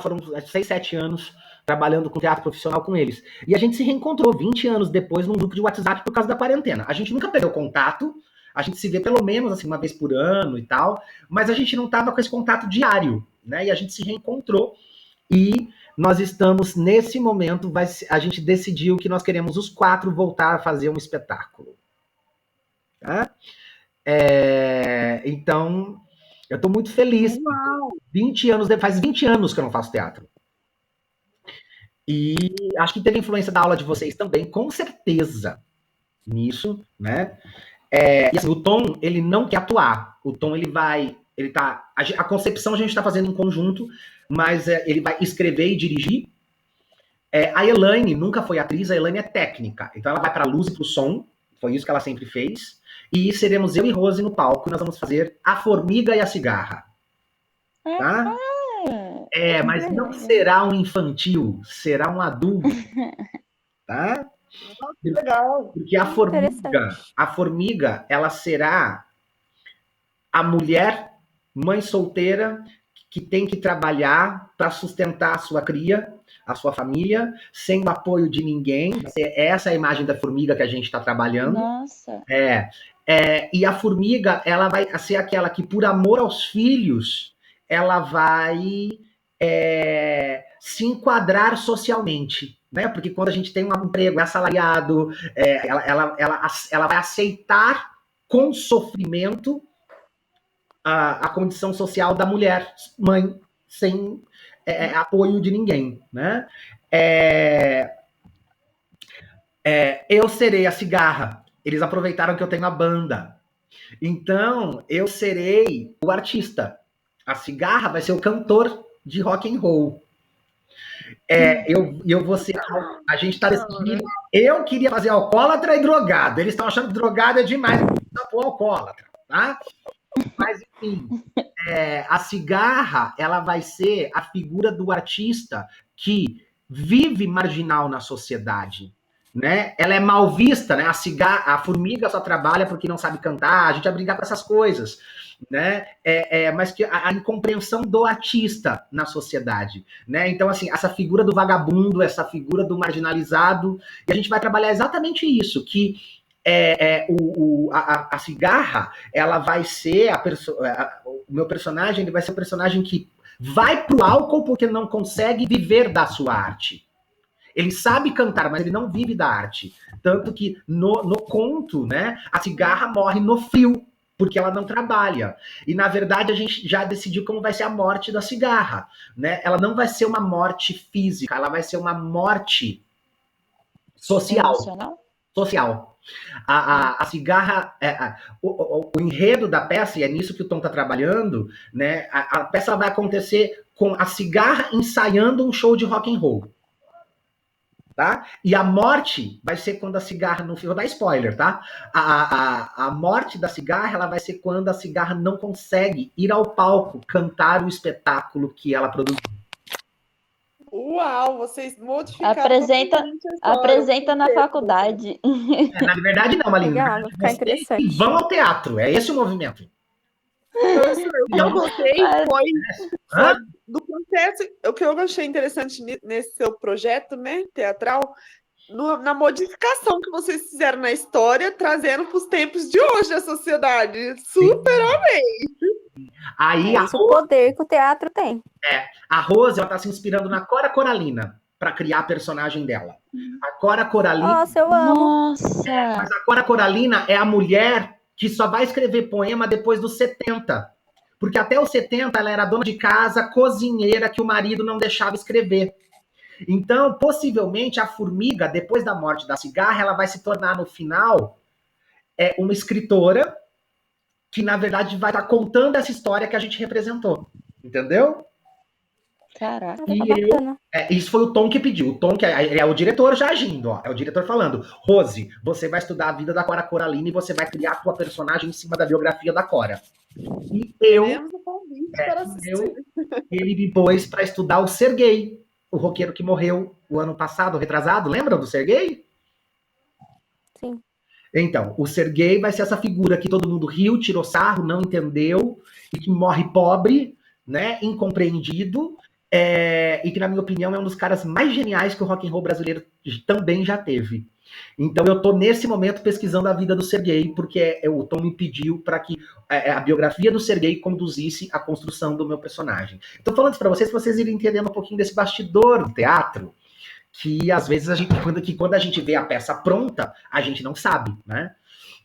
foram 6, 7 anos trabalhando com teatro profissional com eles. E a gente se reencontrou 20 anos depois num grupo de WhatsApp por causa da quarentena. A gente nunca perdeu contato, a gente se vê pelo menos assim, uma vez por ano e tal, mas a gente não estava com esse contato diário, né? E a gente se reencontrou e nós estamos, nesse momento, a gente decidiu que nós queremos os 4 voltar a fazer um espetáculo. Tá? Então, eu estou muito feliz. 20 anos, faz 20 anos que eu não faço teatro. E acho que teve influência da aula de vocês também, com certeza, nisso, né? E assim, o Tom, ele não quer atuar. O Tom, a concepção a gente está fazendo em conjunto, mas ele vai escrever e dirigir. A Elaine nunca foi atriz, a Elaine é técnica. Então ela vai para a luz e para o som, foi isso que ela sempre fez. E seremos eu e Rose no palco, nós vamos fazer A Formiga e a Cigarra. tá? Mas não será um infantil, será um adulto, tá? Legal. Porque a formiga, ela será a mulher, mãe solteira, que tem que trabalhar para sustentar a sua cria, a sua família, sem o apoio de ninguém. Essa é a imagem da formiga que a gente está trabalhando. Nossa. E a formiga, ela vai ser aquela que, por amor aos filhos, ela vai se enquadrar socialmente, né? Porque quando a gente tem um emprego assalariado, ela vai aceitar com sofrimento a condição social da mulher, mãe, sem apoio de ninguém, né? Eu serei a cigarra. Eles aproveitaram que eu tenho a banda. Então, eu serei o artista. A cigarra vai ser o cantor de rock and roll. Eu vou ser... A gente tá decidindo... Eu queria fazer alcoólatra e drogado. Eles estão achando que drogado é demais. Não pôr alcoólatra, tá? Mas, enfim, a cigarra, ela vai ser a figura do artista que vive marginal na sociedade, né? Ela é mal vista, né? A formiga só trabalha porque não sabe cantar, a gente vai brigar com essas coisas, né? Mas que a incompreensão do artista na sociedade, né? Então, assim, essa figura do vagabundo, essa figura do marginalizado, e a gente vai trabalhar exatamente isso, que a cigarra, ela vai ser o meu personagem, ele vai ser o personagem que vai pro álcool porque não consegue viver da sua arte. Ele sabe cantar, mas ele não vive da arte. Tanto que no conto, né, a cigarra morre no frio, porque ela não trabalha. E, na verdade, a gente já decidiu como vai ser a morte da cigarra, né? Ela não vai ser uma morte física, ela vai ser uma morte social. Emocional? Social. A cigarra, o enredo da peça, e é nisso que o Tom está trabalhando, né? A peça vai acontecer com a cigarra ensaiando um show de rock and roll. Tá? E a morte vai ser quando a cigarra não... Vou dar spoiler, tá? A morte da cigarra, ela vai ser quando a cigarra não consegue ir ao palco cantar o espetáculo que ela produziu. Uau, vocês modificaram. Apresenta na faculdade. Na verdade, não, Malina. Legal, vai ficar interessante. Vão ao teatro, é esse o movimento. O que eu gostei foi do processo. O que eu achei interessante nesse seu projeto, né, teatral, na modificação que vocês fizeram na história, trazendo para os tempos de hoje a sociedade. Super amei! Aí o poder que o teatro tem. A Rose, ela tá se inspirando na Cora Coralina para criar a personagem dela. A Cora Coralina... Nossa, eu amo! Nossa! Mas a Cora Coralina é a mulher que só vai escrever poema depois dos 70. Porque até os 70 ela era dona de casa, cozinheira, que o marido não deixava escrever. Então, possivelmente, a formiga, depois da morte da cigarra, ela vai se tornar, no final, uma escritora que, na verdade, vai estar contando essa história que a gente representou. Entendeu? Caraca. Isso foi o Tom que pediu. O Tom, que é o diretor já agindo, ó. É o diretor falando: Rose, você vai estudar a vida da Cora Coralina e você vai criar a sua personagem em cima da biografia da Cora. E ele me pôs para estudar o Serguei, o roqueiro que morreu o ano passado, retrasado. Lembram do Serguei? Sim. Então, o Serguei vai ser essa figura que todo mundo riu, tirou sarro, não entendeu, e que morre pobre, né, incompreendido, e que, na minha opinião, é um dos caras mais geniais que o rock and roll brasileiro também já teve. Então, eu tô, nesse momento, pesquisando a vida do Serguei, porque o Tom me pediu para que a biografia do Serguei conduzisse a construção do meu personagem. Tô falando isso para vocês irem entendendo um pouquinho desse bastidor do teatro, que às vezes quando a gente vê a peça pronta, a gente não sabe, né?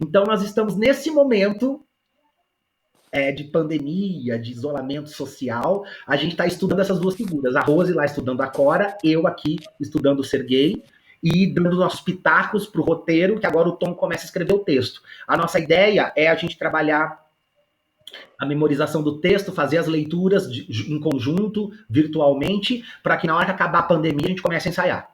Então, nós estamos nesse momento de pandemia, de isolamento social, a gente está estudando essas duas figuras. A Rose lá estudando a Cora, eu aqui estudando o Serguei, e dando nossos pitacos para o roteiro, que agora o Tom começa a escrever o texto. A nossa ideia é a gente trabalhar a memorização do texto, fazer as leituras em conjunto, virtualmente, para que na hora que acabar a pandemia a gente comece a ensaiar.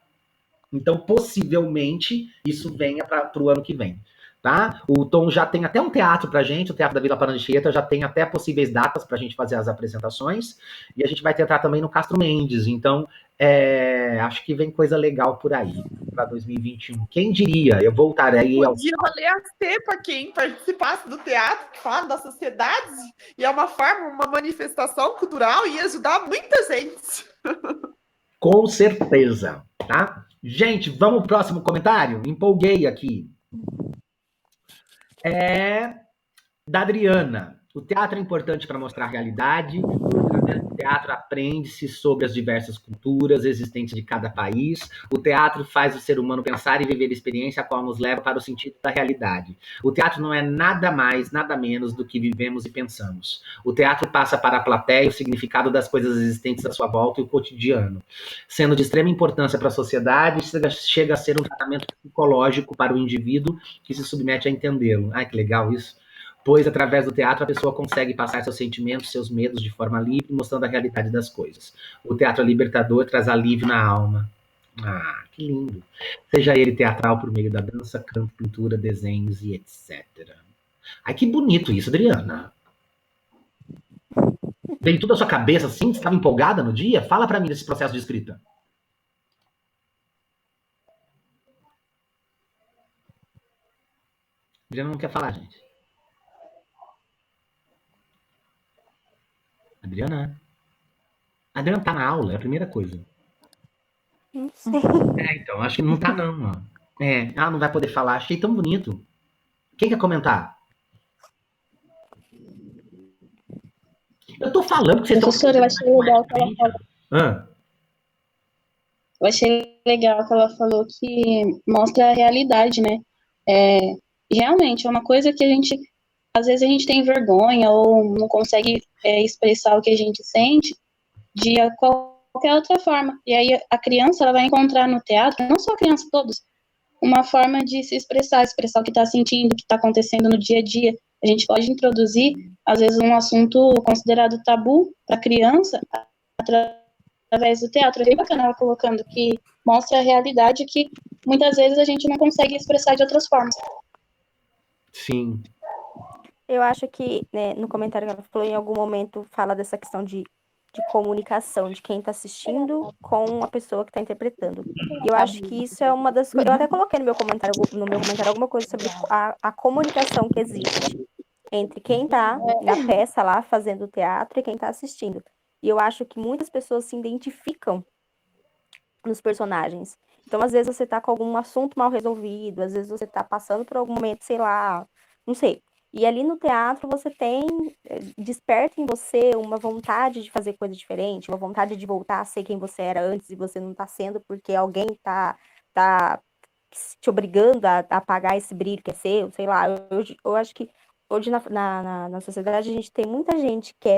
Então, possivelmente, isso venha para o ano que vem. tá? O Tom já tem até um teatro pra gente, o Teatro da Vila Paranchieta já tem até possíveis datas pra gente fazer as apresentações, e a gente vai tentar também no Castro Mendes, então acho que vem coisa legal por aí, para 2021. Quem diria? Eu voltarei ao... Podia valer a ser para quem participasse do teatro, que fala da sociedade, e é uma forma, uma manifestação cultural, e ajudar muita gente. Com certeza, tá? Gente, vamos pro próximo comentário? Empolguei aqui. Da Adriana. O teatro é importante para mostrar a realidade. Através do teatro aprende-se sobre as diversas culturas existentes de cada país. O teatro faz o ser humano pensar e viver a experiência a qual nos leva para o sentido da realidade. O teatro não é nada mais, nada menos do que vivemos e pensamos. O teatro passa para a plateia o significado das coisas existentes à sua volta e o cotidiano. Sendo de extrema importância para a sociedade, chega a ser um tratamento psicológico para o indivíduo que se submete a entendê-lo. Ai, que legal isso. Pois, através do teatro, a pessoa consegue passar seus sentimentos, seus medos de forma livre, mostrando a realidade das coisas. O teatro é libertador, traz alívio na alma. Ah, que lindo. Seja ele teatral por meio da dança, canto, pintura, desenhos e etc. Ai, que bonito isso, Adriana. Veio tudo à sua cabeça assim? Você estava empolgada no dia? Fala para mim desse processo de escrita. Adriana não quer falar, gente. Adriana tá na aula, é a primeira coisa. Não sei. Então, acho que não tá não, ó. Ela não vai poder falar, achei tão bonito. Quem quer comentar? Eu tô falando que vocês estão... Professora, eu achei legal que ela falou. Eu achei legal que ela falou que mostra a realidade, né? Realmente, é uma coisa que às vezes a gente tem vergonha ou não consegue expressar o que a gente sente de qualquer outra forma. E aí a criança ela vai encontrar no teatro, não só a criança, todos, uma forma de se expressar o que está sentindo, o que está acontecendo no dia a dia. A gente pode introduzir, às vezes, um assunto considerado tabu para a criança através do teatro. É bem bacana ela colocando que mostra a realidade que muitas vezes a gente não consegue expressar de outras formas. Sim. Eu acho que, né, no comentário que ela falou, em algum momento fala dessa questão de comunicação, de quem está assistindo com a pessoa que está interpretando. E eu acho que isso é uma das coisas... Eu até coloquei no meu comentário alguma coisa sobre a comunicação que existe entre quem está na peça lá, fazendo o teatro, e quem está assistindo. E eu acho que muitas pessoas se identificam nos personagens. Então, às vezes, você está com algum assunto mal resolvido, às vezes você está passando por algum momento, sei lá, não sei. E ali no teatro você desperta em você uma vontade de fazer coisa diferente, uma vontade de voltar a ser quem você era antes e você não está sendo porque alguém tá te obrigando a apagar esse brilho que é seu, sei lá. Eu acho que hoje na sociedade a gente tem muita gente que é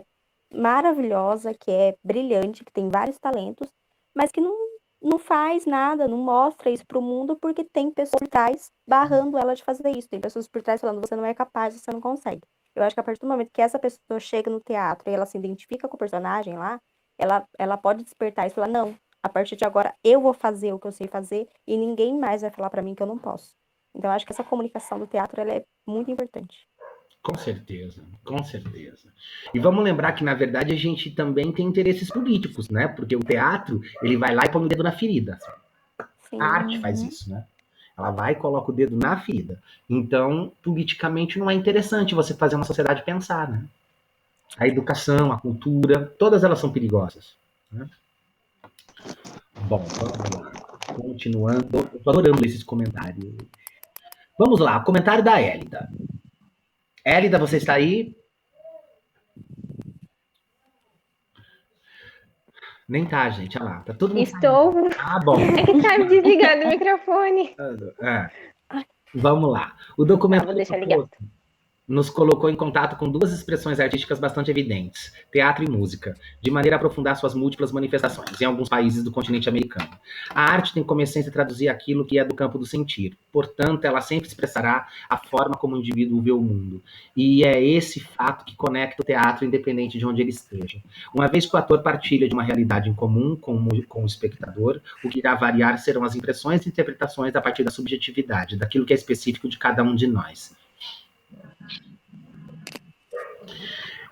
maravilhosa, que é brilhante, que tem vários talentos, mas que não faz nada, não mostra isso pro mundo, porque tem pessoas por trás barrando ela de fazer isso. Tem pessoas por trás falando, você não é capaz, você não consegue. Eu acho que a partir do momento que essa pessoa chega no teatro e ela se identifica com o personagem lá, ela pode despertar e falar, não, a partir de agora eu vou fazer o que eu sei fazer e ninguém mais vai falar pra mim que eu não posso. Então eu acho que essa comunicação do teatro ela é muito importante. Com certeza, com certeza. E vamos lembrar que, na verdade, a gente também tem interesses políticos, né? Porque o teatro, ele vai lá e põe o dedo na ferida. Sim. A arte faz isso, né? Ela vai e coloca o dedo na ferida. Então, politicamente, não é interessante você fazer uma sociedade pensar, né? A educação, a cultura, todas elas são perigosas, né? Bom, vamos lá. Continuando. Eu tô adorando esses comentários. Vamos lá, comentário da Hélida. Hélida, você está aí? Nem tá, gente. Olha lá. Tá todo mundo. Estou. Ah, bom. É que tá desligado o microfone. Vamos lá. O documento. Vou deixar ligado. nos colocou em contato com duas expressões artísticas bastante evidentes, teatro e música, de maneira a aprofundar suas múltiplas manifestações, em alguns países do continente americano. A arte tem como essência traduzir aquilo que é do campo do sentir, portanto, ela sempre expressará a forma como o indivíduo vê o mundo, e é esse fato que conecta o teatro independente de onde ele esteja. Uma vez que o ator partilha de uma realidade em comum com o espectador, o que irá variar serão as impressões e interpretações a partir da subjetividade, daquilo que é específico de cada um de nós.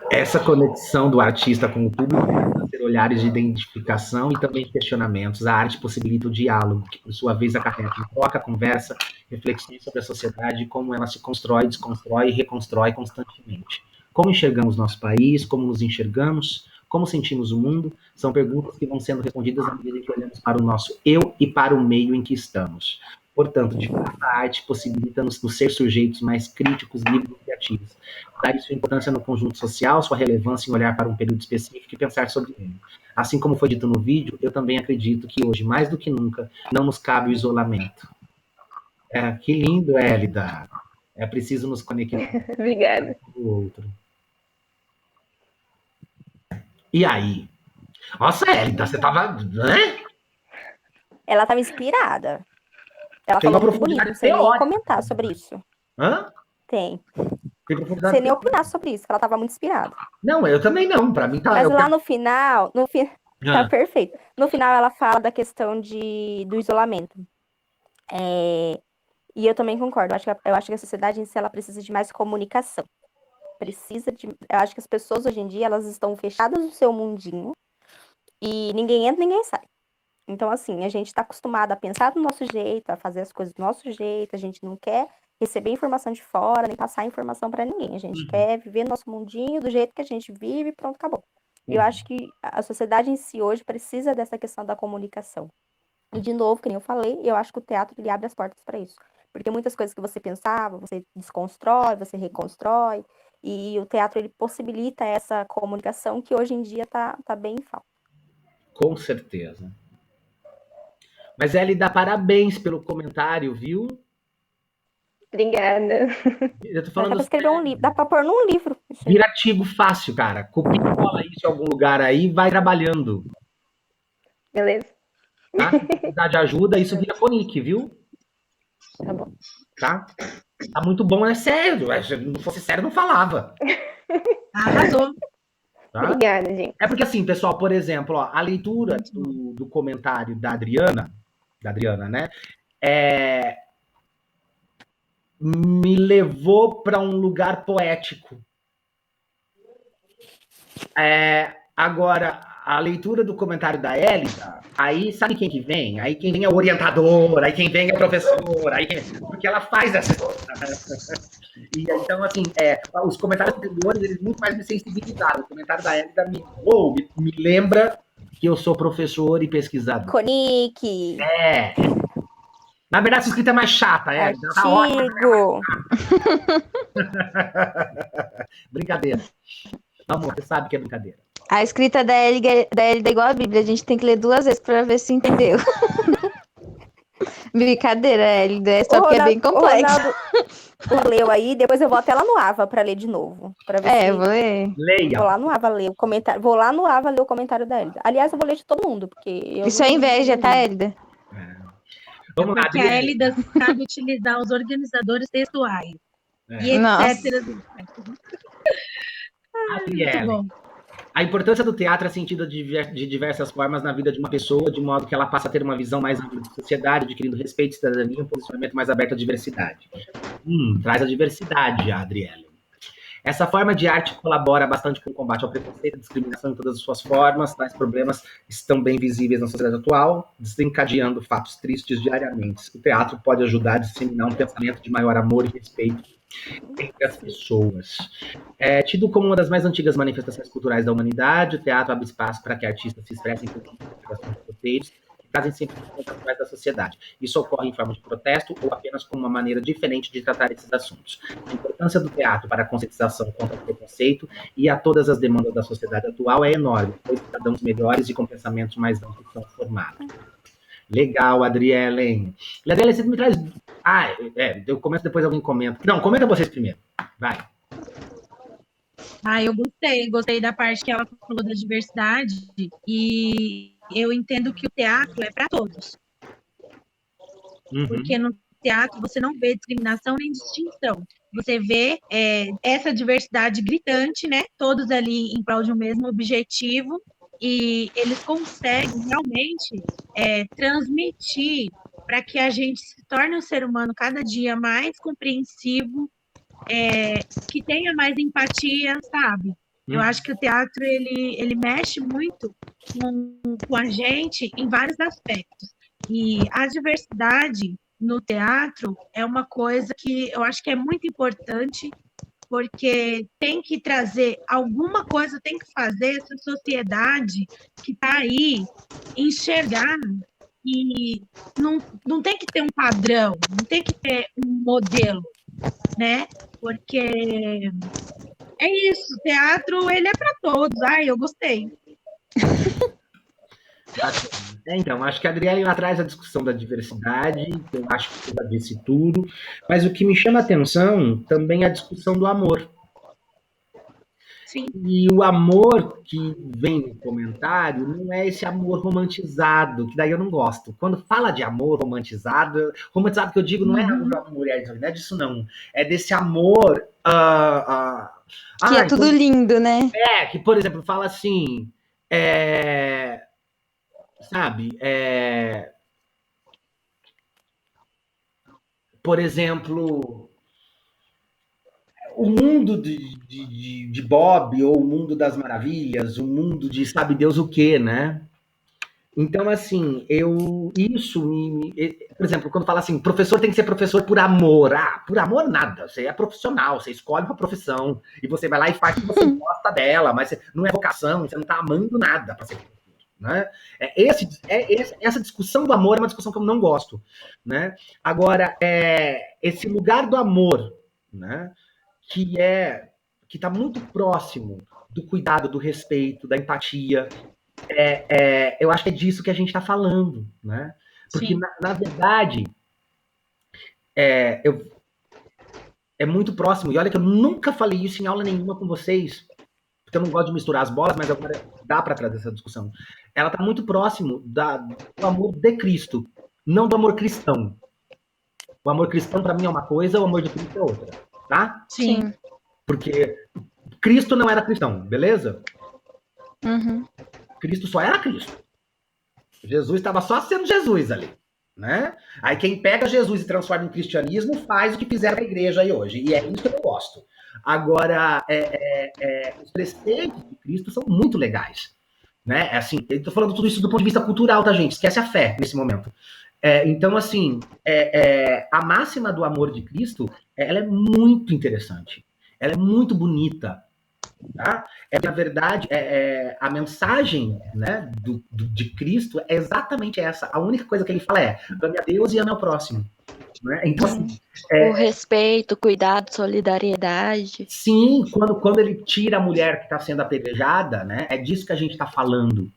Essa conexão do artista com o público pode ter olhares de identificação e também questionamentos. A arte possibilita o diálogo, que por sua vez acarreta em troca, conversa, reflexões sobre a sociedade e como ela se constrói, desconstrói e reconstrói constantemente. Como enxergamos nosso país, como nos enxergamos, como sentimos o mundo, são perguntas que vão sendo respondidas à medida que olhamos para o nosso eu e para o meio em que estamos. Portanto, de fato, a arte possibilita-nos ser sujeitos mais críticos, livres e criativos. Dar sua importância no conjunto social, sua relevância em olhar para um período específico e pensar sobre ele. Assim como foi dito no vídeo, eu também acredito que hoje, mais do que nunca, não nos cabe o isolamento. Que lindo, Hélida. É preciso nos conectar Obrigada. com o outro. E aí? Nossa, Hélida, você tava... Né? Ela estava inspirada. Ela Tem falou uma muito bonito, profundidade não sei nem teórica. comentar sobre isso. Hã? Tem. Tem Não profundidade sei nem teórica. opinar sobre isso, porque ela estava muito inspirada. Não, eu também não. Pra mim tá... Mas lá no final, tá Ah. perfeito. No final ela fala da questão do isolamento. E eu também concordo. Eu acho que a sociedade em si ela precisa de mais comunicação. Eu acho que as pessoas hoje em dia elas estão fechadas no seu mundinho e ninguém entra, ninguém sai. Então, assim, a gente está acostumado a pensar do nosso jeito, a fazer as coisas do nosso jeito, a gente não quer receber informação de fora, nem passar informação para ninguém. A gente quer viver nosso mundinho do jeito que a gente vive e pronto, acabou. Eu acho que a sociedade em si hoje precisa dessa questão da comunicação. E, de novo, que nem eu falei, eu acho que o teatro ele abre as portas para isso. Porque muitas coisas que você pensava, você desconstrói, você reconstrói, e o teatro ele possibilita essa comunicação que hoje em dia tá bem em falta. Com certeza. Mas Hélida, parabéns pelo comentário, viu? Obrigada. Eu tô Dá falando pra escrever um livro, dá pra pôr num livro. vira artigo fácil, cara. Copia e cola isso em algum lugar aí e vai trabalhando. Beleza. Tá? Se precisar de ajuda, isso vira fonique, viu? Tá bom. Tá? Tá muito bom, é sério. Se não fosse sério, não falava. Arrasou. Tá? Obrigada, gente. É porque assim, pessoal, por exemplo, ó, a leitura do comentário da Adriana, né? Me levou para um lugar poético. Agora, a leitura do comentário da Hélida, aí sabe quem que vem? Aí quem vem é o orientador, aí quem vem é a professora, porque ela faz essa E então, assim, os comentários anteriores, eles muito mais me sensibilizaram. O comentário da Hélida me lembra que eu sou professor e pesquisador. Conique. Na verdade, essa escrita é mais chata, Hélida. Tá ótimo. Brincadeira. Amor, você sabe que é brincadeira. A escrita da Hélida é igual a Bíblia, a gente tem que ler 2 vezes para ver se entendeu. Brincadeira, Hélida, é só porque é bem complexo. Leu aí, depois eu vou até lá no Ava para ler de novo. Pra ver vou ler. Leia. Vou lá no Ava ler o comentário. Vou lá no Ava ler o comentário da Hélida. Aliás, eu vou ler de todo mundo, porque isso é inveja, tá, Hélida? Vamos lá, porque a Hélida sabe utilizar os organizadores textuais. E etc. Muito bom. A importância do teatro é sentida de diversas formas na vida de uma pessoa, de modo que ela passa a ter uma visão mais ampla da sociedade, adquirindo respeito, cidadania e um posicionamento mais aberto à diversidade. Traz a diversidade, Adriele. Essa forma de arte colabora bastante com o combate ao preconceito e discriminação em todas as suas formas. Tais problemas estão bem visíveis na sociedade atual, desencadeando fatos tristes diariamente. O teatro pode ajudar a disseminar um pensamento de maior amor e respeito entre as pessoas. Tido como uma das mais antigas manifestações culturais da humanidade, o teatro abre espaço para que artistas se expressem por interpretações de roteiros que trazem sempre as atuais da sociedade. Isso ocorre em forma de protesto ou apenas como uma maneira diferente de tratar esses assuntos. A importância do teatro para a conscientização contra o preconceito e a todas as demandas da sociedade atual é enorme, pois cidadãos melhores e com pensamentos mais amplos são formados. Legal, Adriele. Adriele, você me traz... eu começo, depois alguém comenta. Não, comenta vocês primeiro. Vai. Eu gostei da parte que ela falou da diversidade, e eu entendo que o teatro é para todos. Porque no teatro você não vê discriminação nem distinção. Você vê essa diversidade gritante, né? Todos ali em prol de um mesmo objetivo, e eles conseguem realmente transmitir para que a gente se torne um ser humano cada dia mais compreensivo, que tenha mais empatia, sabe? Eu acho que o teatro, ele mexe muito com a gente em vários aspectos. E a diversidade no teatro é uma coisa que eu acho que é muito importante, porque tem que trazer alguma coisa, tem que fazer essa sociedade que está aí enxergar, e não tem que ter um padrão, não tem que ter um modelo, né? Porque é isso, o teatro, ele é para todos. Eu gostei. Então, acho que a Adriele lá traz a discussão da diversidade, eu acho que ela disse tudo, mas o que me chama a atenção também é a discussão do amor. Sim. E o amor que vem no comentário não é esse amor romantizado, que daí eu não gosto. Quando fala de amor romantizado que eu digo não é amor mulher, não é disso não. É desse amor... que é tudo lindo, né? Que, por exemplo, fala assim... sabe? Por exemplo... O mundo de Bob, ou o mundo das maravilhas, o mundo de sabe Deus o quê, né? Então, assim, por exemplo, quando fala assim, professor tem que ser professor por amor. Por amor nada, você é profissional, você escolhe uma profissão, e você vai lá e faz o que você gosta dela, mas não é vocação, você não tá amando nada para ser professor, né? Essa discussão do amor é uma discussão que eu não gosto, né? Agora, esse lugar do amor, né? Que está muito próximo do cuidado, do respeito, da empatia. Eu acho que é disso que a gente está falando, né? Porque, na verdade, é muito próximo. E olha que eu nunca falei isso em aula nenhuma com vocês, porque eu não gosto de misturar as bolas, mas agora dá para trazer essa discussão. Ela está muito próximo do amor de Cristo, não do amor cristão. O amor cristão, para mim, é uma coisa, o amor de Cristo é outra. Tá? Sim. Porque Cristo não era cristão, beleza? Cristo só era Cristo. Jesus estava só sendo Jesus ali, né? Aí quem pega Jesus e transforma em cristianismo faz o que fizeram na igreja aí hoje. E é isso que eu gosto. Agora, os preceitos de Cristo são muito legais, né? Assim, eu tô falando tudo isso do ponto de vista cultural, tá, gente? Esquece a fé nesse momento. Então, assim, a máxima do amor de Cristo, ela é muito interessante. Ela é muito bonita. Tá? Na verdade, a mensagem, né, de Cristo é exatamente essa. A única coisa que ele fala é: ame a Deus e ame ao próximo. Né? Então, assim, o respeito, cuidado, solidariedade. Sim, quando ele tira a mulher que está sendo apedrejada, né, é disso que a gente está falando.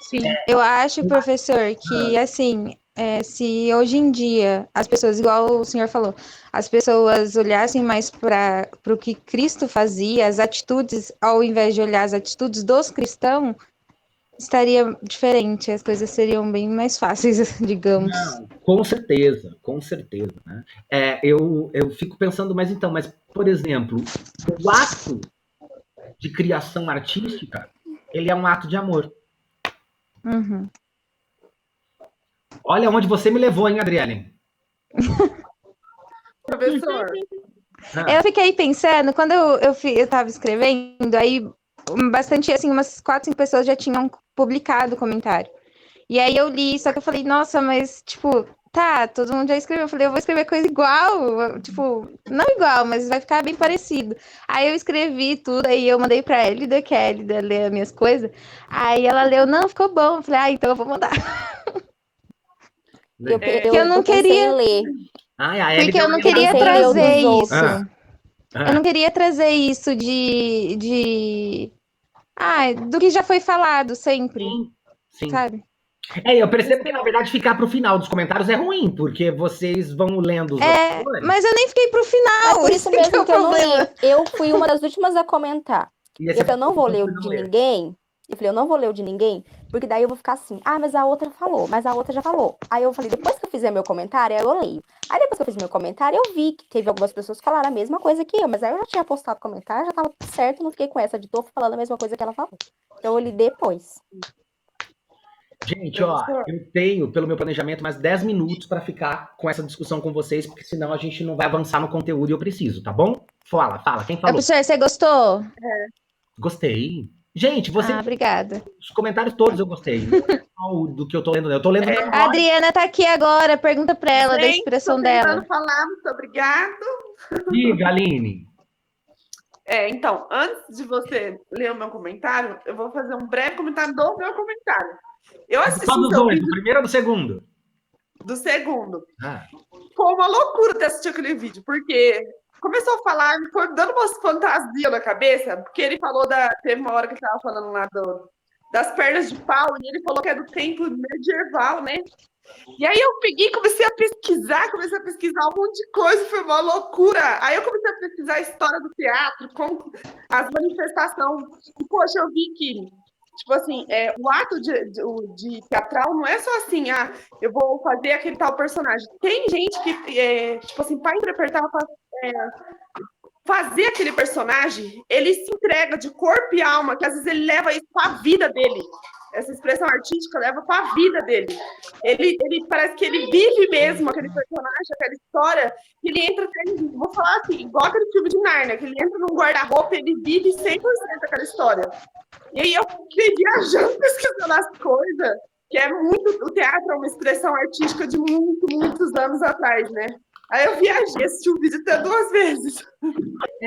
Sim. Eu acho, professor, que assim, se hoje em dia as pessoas, igual o senhor falou, as pessoas olhassem mais para o que Cristo fazia, as atitudes, ao invés de olhar as atitudes dos cristãos, estaria diferente, as coisas seriam bem mais fáceis, digamos. Não, com certeza, né? Eu fico pensando, mas, por exemplo, o ato de criação artística, ele é um ato de amor. Olha onde você me levou, hein, Adriele? Professor. Eu fiquei pensando, quando eu tava escrevendo, aí bastante, assim, umas 4, 5 pessoas já tinham publicado o comentário. E aí eu li, só que eu falei, nossa, mas, tipo, tá, todo mundo já escreveu. Eu falei, eu vou escrever coisa igual, tipo, não igual, mas vai ficar bem parecido. Aí eu escrevi tudo, aí eu mandei pra Elida, que a Elida lê as minhas coisas. Aí ela leu, não, ficou bom. Eu falei, então eu vou mandar. Eu não queria ler. Porque eu não queria trazer isso. Eu não queria trazer isso do que já foi falado sempre. Sim. Sabe? Eu percebo que, na verdade, ficar pro final dos comentários é ruim, porque vocês vão lendo os outros. Mas eu nem fiquei pro final. Por isso mesmo que eu não li. Eu fui uma das últimas a comentar. E eu falei, eu não vou ler o de ninguém. Eu falei, eu não vou ler o de ninguém, porque daí eu vou ficar assim, mas a outra falou, mas a outra já falou. Aí eu falei, depois que eu fizer meu comentário, aí eu leio. Aí depois que eu fiz meu comentário, eu vi que teve algumas pessoas que falaram a mesma coisa que eu, mas aí eu já tinha postado comentário, já tava tudo certo, não fiquei com essa de tô falando a mesma coisa que ela falou. Então eu li depois. Gente, ó, eu tenho, pelo meu planejamento, mais 10 minutos para ficar com essa discussão com vocês, porque senão a gente não vai avançar no conteúdo e eu preciso, tá bom? Fala, quem falou? Professor, você gostou? Gostei. Gente, você. Obrigada. Os comentários todos eu gostei. Não do que eu tô lendo, eu tô lendo. A Adriana tá aqui agora, pergunta pra ela da expressão dela. Falar, muito obrigado. Diga, Aline. Então, antes de você ler o meu comentário, eu vou fazer um breve comentário do meu comentário. Eu assisti Só dos dois, do primeiro ou do segundo? Do segundo. Foi uma loucura ter assistido aquele vídeo, porque começou a falar, foi dando umas fantasias na cabeça, porque ele falou teve uma hora que ele tava falando lá das pernas de pau, e ele falou que é do tempo medieval, né? E aí eu peguei e comecei a pesquisar um monte de coisa, foi uma loucura. Aí eu comecei a pesquisar a história do teatro, como as manifestações. E, poxa, eu vi que, tipo assim, o ato de teatral não é só assim, eu vou fazer aquele tal personagem. Tem gente que, tipo assim, para interpretar, fazer aquele personagem, ele se entrega de corpo e alma, que às vezes ele leva isso para a vida dele. Essa expressão artística leva para a vida dele. Ele parece que ele vive mesmo aquele personagem, aquela história, que ele entra, vou falar assim, igual aquele filme de Nárnia, que ele entra num guarda-roupa e ele vive 100% aquela história. E aí eu fiquei viajando, pesquisando as coisas, que é muito, o teatro é uma expressão artística de muitos anos atrás, né? Aí eu viajei, assisti o vídeo até 2 vezes.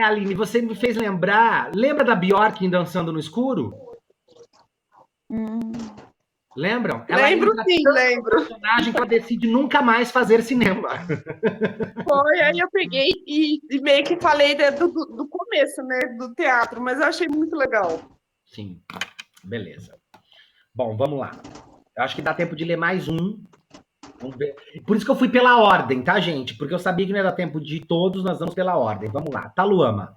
Aline, você me fez lembra da Bjork em Dançando no Escuro? Lembram? Lembro, sim, lembro. Personagem que ela decide nunca mais fazer cinema. Foi, aí eu peguei e meio que falei do começo, né, do teatro, mas eu achei muito legal. Sim, beleza. Bom, vamos lá. Eu acho que dá tempo de ler mais um. Vamos ver. Por isso que eu fui pela ordem, tá, gente? Porque eu sabia que não ia dar tempo de todos, nós vamos pela ordem. Vamos lá. Taluama.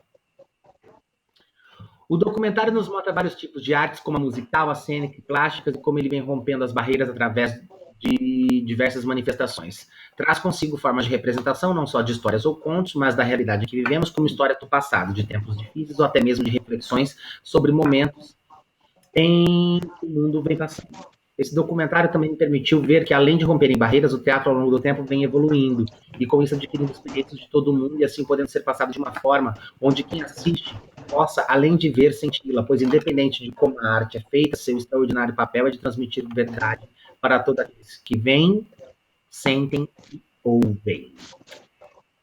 O documentário nos mostra vários tipos de artes, como a musical, a cênica e plásticas, e como ele vem rompendo as barreiras através de diversas manifestações. Traz consigo formas de representação, não só de histórias ou contos, mas da realidade que vivemos, como história do passado, de tempos difíceis, ou até mesmo de reflexões sobre momentos em que o mundo vem passando. Esse documentário também me permitiu ver que, além de romperem barreiras, o teatro, ao longo do tempo, vem evoluindo, e com isso adquirindo os direitos de todo mundo, e assim podendo ser passado de uma forma onde quem assiste possa, além de ver, senti-la, pois independente de como a arte é feita, seu extraordinário papel é de transmitir verdade para todos aqueles que veem, sentem e ouvem.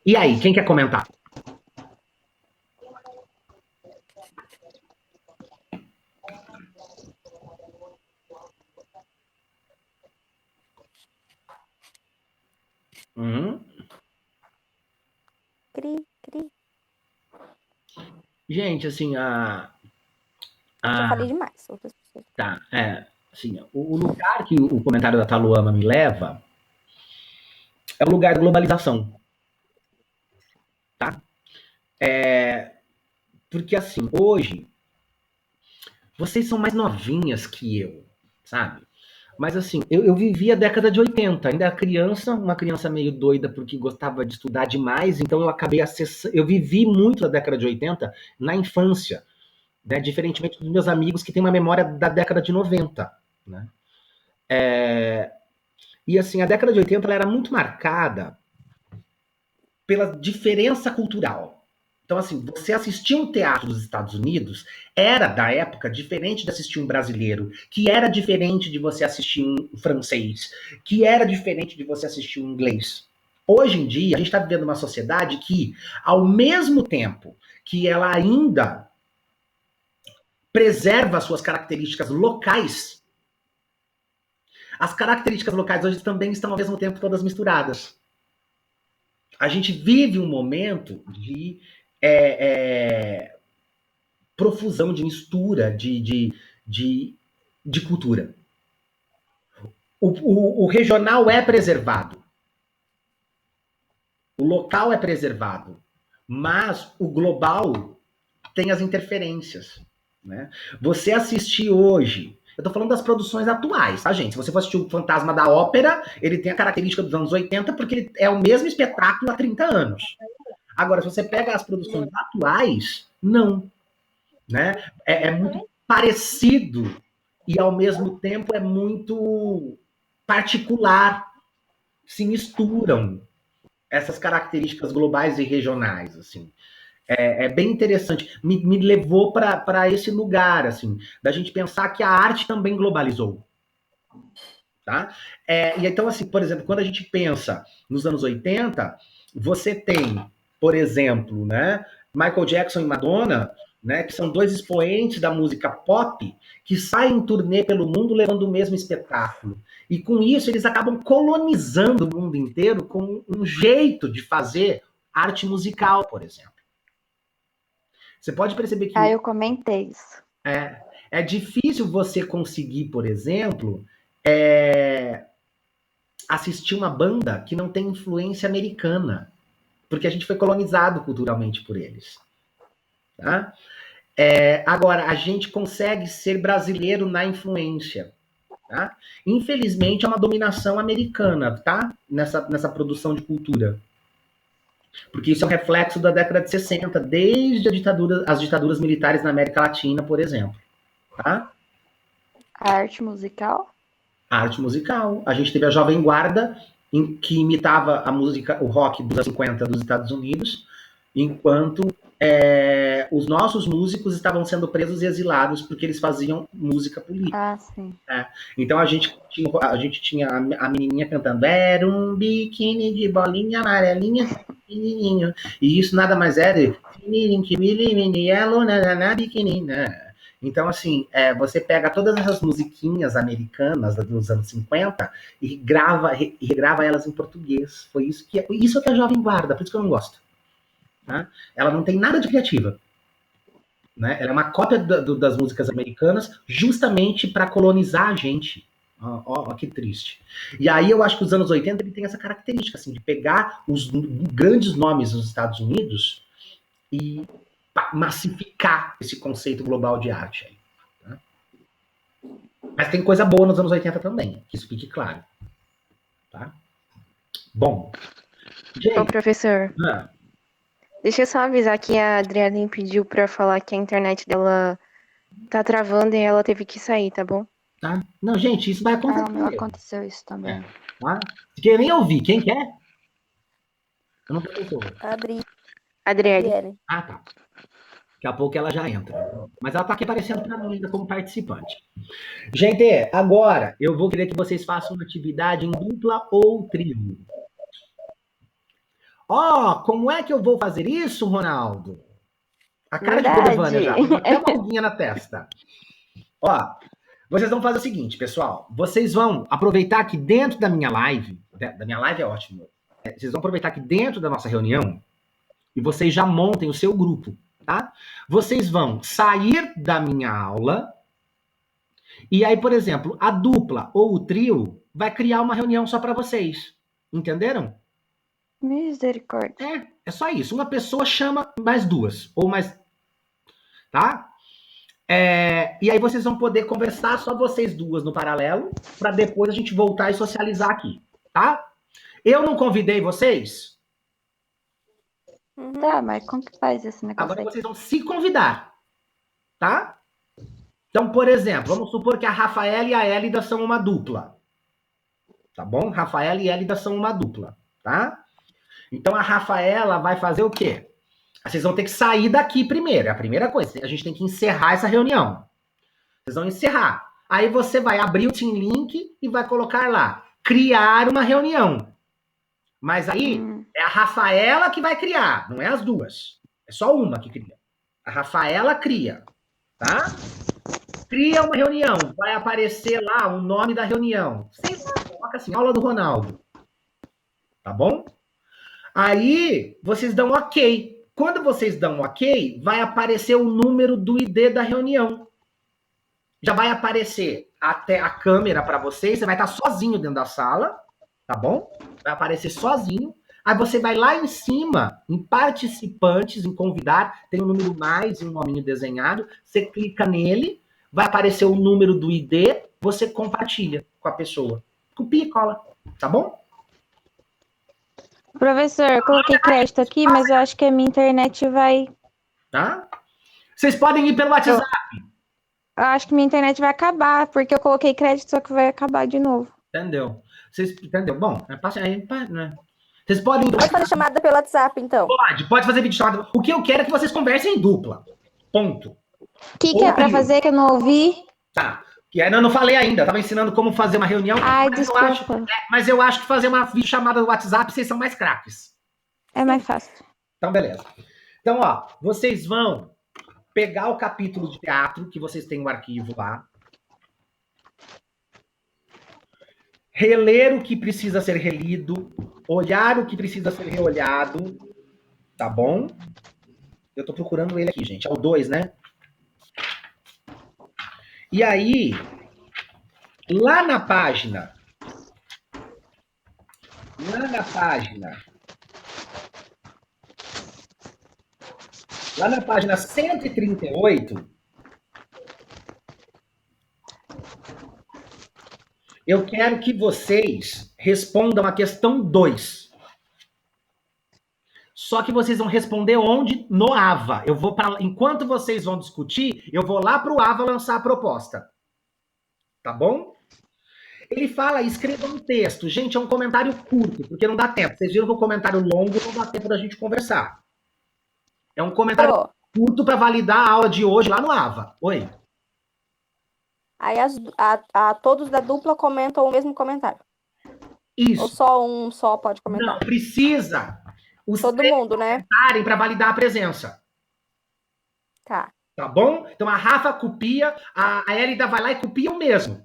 E aí, quem quer comentar? Cri. Gente, assim, Já falei demais. Outras pessoas. Tá, assim, o lugar que o comentário da Taluama me leva é o lugar da globalização. Tá? Porque, assim, hoje, vocês são mais novinhas que eu, sabe? Mas, assim, eu vivi a década de 80, ainda era criança, uma criança meio doida porque gostava de estudar demais, então eu acabei acessando, eu vivi muito a década de 80 na infância, né? Diferentemente dos meus amigos que têm uma memória da década de 90, né? E, assim, a década de 80 ela era muito marcada pela diferença cultural. Então, assim, você assistir um teatro dos Estados Unidos era, da época, diferente de assistir um brasileiro, que era diferente de você assistir um francês, que era diferente de você assistir um inglês. Hoje em dia, a gente está vivendo uma sociedade que, ao mesmo tempo que ela ainda preserva suas características locais, as características locais hoje também estão, ao mesmo tempo, todas misturadas. A gente vive um momento de profusão, de mistura de cultura. O regional é preservado. O local é preservado. Mas o global tem as interferências, né? Você assistir hoje... Eu tô falando das produções atuais, tá, gente? Se você for assistir o Fantasma da Ópera, ele tem a característica dos anos 80, porque ele é o mesmo espetáculo há 30 anos. Agora, se você pega as produções atuais, não. Né? É muito parecido e, ao mesmo tempo, é muito particular. Se misturam essas características globais e regionais, assim. É bem interessante. Me levou para esse lugar, assim, da gente pensar que a arte também globalizou. Tá? E então, assim, por exemplo, quando a gente pensa nos anos 80, você tem, por exemplo, né, Michael Jackson e Madonna, né, que são dois expoentes da música pop, que saem em turnê pelo mundo levando o mesmo espetáculo. E com isso, eles acabam colonizando o mundo inteiro com um jeito de fazer arte musical, por exemplo. Você pode perceber que... eu comentei isso. É difícil você conseguir, por exemplo, assistir uma banda que não tem influência americana, porque a gente foi colonizado culturalmente por eles. Tá? Agora, a gente consegue ser brasileiro na influência. Tá? Infelizmente, é uma dominação americana, tá? Nessa produção de cultura. Porque isso é um reflexo da década de 60, desde as ditaduras militares na América Latina, por exemplo. Tá? A arte musical? A arte musical. A gente teve a Jovem Guarda, que imitava a música, o rock dos anos 50 dos Estados Unidos, enquanto os nossos músicos estavam sendo presos e exilados porque eles faziam música política. Sim. Então a gente tinha a menininha cantando "Era um biquíni de bolinha amarelinha, pequenininho", e isso nada mais é de então, assim, você pega todas essas musiquinhas americanas dos anos 50 e regrava elas em português. Isso que é a Jovem Guarda, por isso que eu não gosto. Né? Ela não tem nada de criativa. Né? Ela é uma cópia das músicas americanas justamente para colonizar a gente. Ó, que triste. E aí eu acho que os anos 80 ele tem essa característica assim, de pegar os grandes nomes dos Estados Unidos e massificar esse conceito global de arte. Aí, tá? Mas tem coisa boa nos anos 80 também, que isso fique claro. Tá? Bom. Ô, professor. Deixa eu só avisar que a Adriane pediu pra falar que a internet dela tá travando e ela teve que sair, tá bom? Tá? Não, gente, isso vai acontecer. Não aconteceu isso também. Tá? Quem nem ouvir, quem quer? Eu não sei. Adriane. Ah, tá. Daqui a pouco ela já entra. Mas ela tá aqui aparecendo para mim ainda como participante. Gente, agora eu vou querer que vocês façam uma atividade em dupla ou trio. Como é que eu vou fazer isso, Ronaldo? A cara de Godovânia já. Até uma ruguinha na testa. Vocês vão fazer o seguinte, pessoal. Vocês vão aproveitar que dentro da minha live, é ótimo. Vocês vão aproveitar que dentro da nossa reunião e vocês já montem o seu grupo, tá? Vocês vão sair da minha aula e aí, por exemplo, a dupla ou o trio vai criar uma reunião só para vocês. Entenderam? Misericórdia. É só isso. Uma pessoa chama mais duas ou mais... Tá? E aí vocês vão poder conversar só vocês duas no paralelo para depois a gente voltar e socializar aqui, tá? Eu não convidei vocês? Tá, mas como que faz esse negócio? Agora vocês vão se convidar, tá? Então, por exemplo, vamos supor que a Rafaela e a Hélida são uma dupla. Tá bom? Rafaela e Hélida são uma dupla, tá? Então a Rafaela vai fazer o quê? Vocês vão ter que sair daqui primeiro. É a primeira coisa. A gente tem que encerrar essa reunião. Vocês vão encerrar. Aí você vai abrir o Team Link e vai colocar lá. Criar uma reunião. Mas aí é a Rafaela que vai criar. Não é as duas. É só uma que cria. A Rafaela cria. Tá? Cria uma reunião. Vai aparecer lá o nome da reunião. Vocês colocam assim, aula do Ronaldo. Tá bom? Aí vocês dão ok. Quando vocês dão ok, vai aparecer o número do ID da reunião. Já vai aparecer até a câmera para você vai estar sozinho dentro da sala, tá bom? Vai aparecer sozinho. Aí você vai lá em cima, em participantes, em convidar, tem um número mais e um nominho desenhado, você clica nele, vai aparecer o número do ID, você compartilha com a pessoa. Copia e cola, tá bom? Professor, eu coloquei crédito aqui, mas eu acho que a minha internet vai. Tá? Vocês podem ir pelo WhatsApp. Eu acho que minha internet vai acabar, porque eu coloquei crédito, só que vai acabar de novo. Entendeu? Entendeu? Bom, passa aí, né? Vocês podem. Pode fazer chamada pelo WhatsApp, então. Pode fazer vídeo chamada. O que eu quero é que vocês conversem em dupla. Ponto. O que é pra fazer que eu não ouvi? Tá. Eu não falei ainda, tava ensinando como fazer uma reunião. Ai, desculpa. Mas eu acho que fazer uma videochamada no WhatsApp, vocês são mais craques. É mais fácil. Então, beleza. Então, ó, vocês vão pegar o capítulo de teatro, que vocês têm o arquivo lá. Reler o que precisa ser relido. Olhar o que precisa ser reolhado. Tá bom? Eu tô procurando ele aqui, gente. É o 2, né? E aí, lá na página 138, eu quero que vocês respondam a questão 2. Só que vocês vão responder onde? No AVA. Enquanto vocês vão discutir, eu vou lá para o AVA lançar a proposta. Tá bom? Ele fala, escreva um texto. Gente, é um comentário curto, porque não dá tempo. Vocês viram que o comentário longo não dá tempo da gente conversar. É um comentário curto para validar a aula de hoje lá no AVA. Oi. Aí todos da dupla comentam o mesmo comentário. Isso. Ou só um só pode comentar? Não, precisa. Todo mundo, né? Para validar a presença. Tá. Tá bom? Então a Rafa copia, a Elida vai lá e copia o mesmo.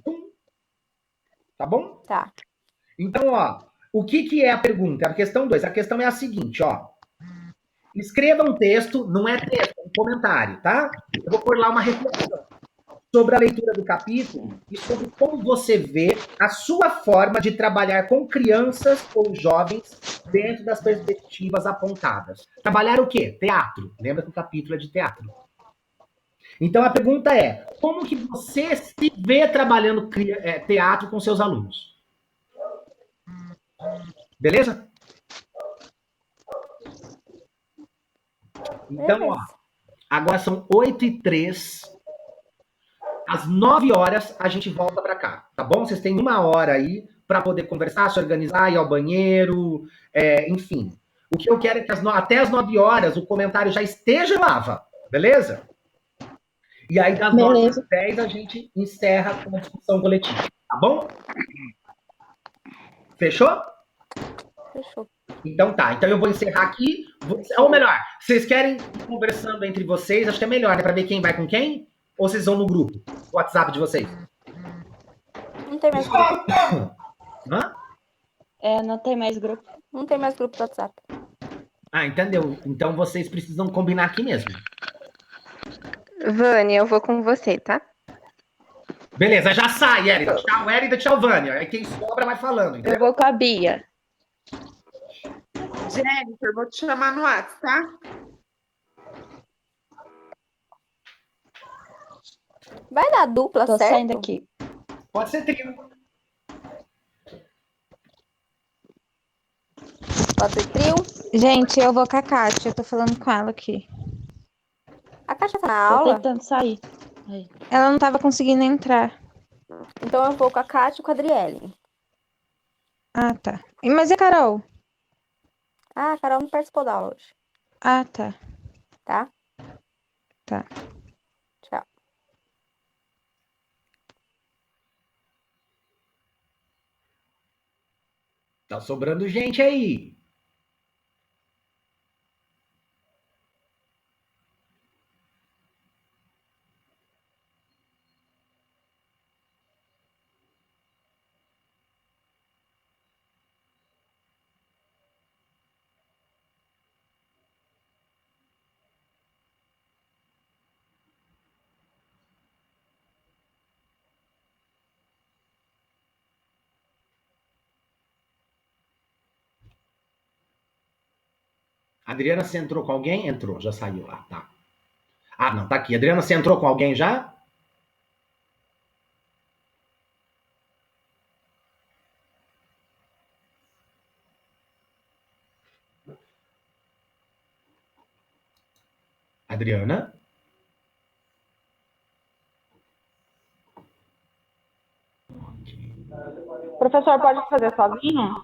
Tá bom? Tá. Então, ó, o que é a pergunta? A questão 2. A questão é a seguinte, ó. Escreva um texto, não é texto, é um comentário, tá? Eu vou pôr lá uma reflexão sobre a leitura do capítulo e sobre como você vê a sua forma de trabalhar com crianças ou jovens dentro das perspectivas apontadas. Trabalhar o quê? Teatro. Lembra que o capítulo é de teatro. Então a pergunta é, como que você se vê trabalhando teatro com seus alunos? Beleza? Então, ó, agora são 8h03. Às 9h a gente volta para cá, tá bom? Vocês têm 1 hora aí para poder conversar, se organizar, ir ao banheiro, enfim. O que eu quero é que até às 9h o comentário já esteja no AVA, beleza? E aí, das 9 às 10 a gente encerra com a discussão coletiva, tá bom? Fechou? Fechou. Então tá, então eu vou encerrar aqui. Ou melhor, vocês querem ir conversando entre vocês? Acho que é melhor, né? Pra ver quem vai com quem? Ou vocês vão no grupo? O WhatsApp de vocês? Não tem mais grupo. Hã? Não tem mais grupo. Não tem mais grupo do WhatsApp. Ah, entendeu. Então vocês precisam combinar aqui mesmo. Vânia, eu vou com você, tá? Beleza, já sai, Érida. Tchau, Érida, tchau, Vânia. Aí quem sobra vai falando. Entendeu? Eu vou com a Bia. Jennifer, vou te chamar no WhatsApp, tá? Vai dar dupla, Tô certo? saindo aqui. Pode ser trio. Pode ser trio? Gente, eu vou com a Kátia, eu tô falando com ela aqui. A Kátia tá na Tô aula? tentando sair. Aí. Ela não tava conseguindo entrar. Então eu vou com a Kátia e com a Adriele. Ah, tá. Mas e a Carol? Ah, a Carol não participou da aula hoje. Ah, tá. Tá? Tá. Tchau. Tá sobrando gente aí. Adriana, você entrou com alguém? Entrou, já saiu lá, tá. Ah, não, tá aqui. Adriana, você entrou com alguém já? Adriana? Professor, pode fazer sozinho?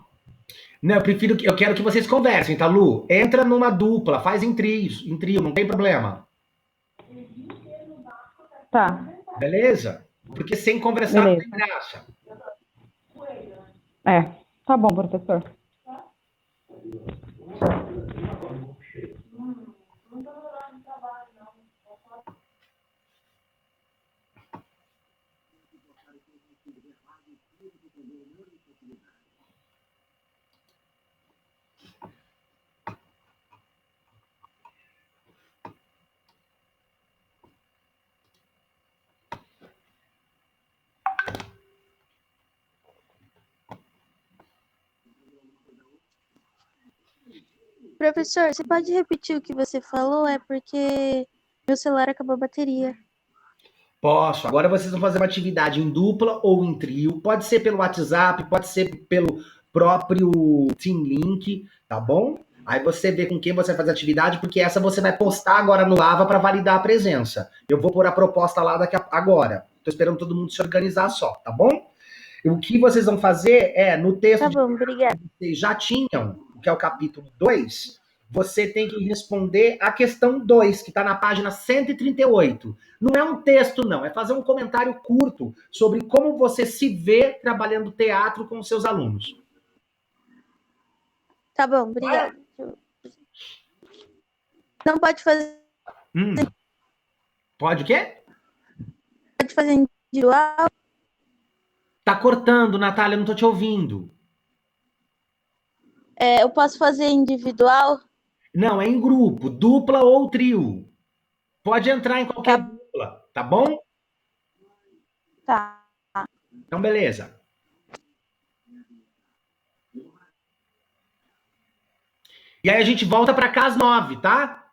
Não, eu quero que vocês conversem, tá, Lu? Entra numa dupla, faz em trio, não tem problema. Tá, Beleza? Porque sem conversar não tem beleza. graça. É, tá bom, professor. Professor, você pode repetir o que você falou? É porque meu celular acabou a bateria. Posso. Agora vocês vão fazer uma atividade em dupla ou em trio. Pode ser pelo WhatsApp, pode ser pelo próprio Team Link, tá bom? Aí você vê com quem você vai fazer a atividade, porque essa você vai postar agora no Ava para validar a presença. Eu vou pôr a proposta lá agora. Tô esperando todo mundo se organizar só, tá bom? O que vocês vão fazer é, no texto Tá bom, obrigada. que vocês já tinham, que é o capítulo 2, você tem que responder a questão 2, que está na página 138. Não é um texto, não. É fazer um comentário curto sobre como você se vê trabalhando teatro com os seus alunos. Tá bom, obrigada. Não pode fazer. Pode o quê? Pode fazer individual? Tá cortando, Natália, não tô te ouvindo. Eu posso fazer individual? Não, é em grupo, dupla ou trio. Pode entrar em qualquer dupla, tá bom? Tá. Então, beleza. E aí a gente volta para cá às 9, tá?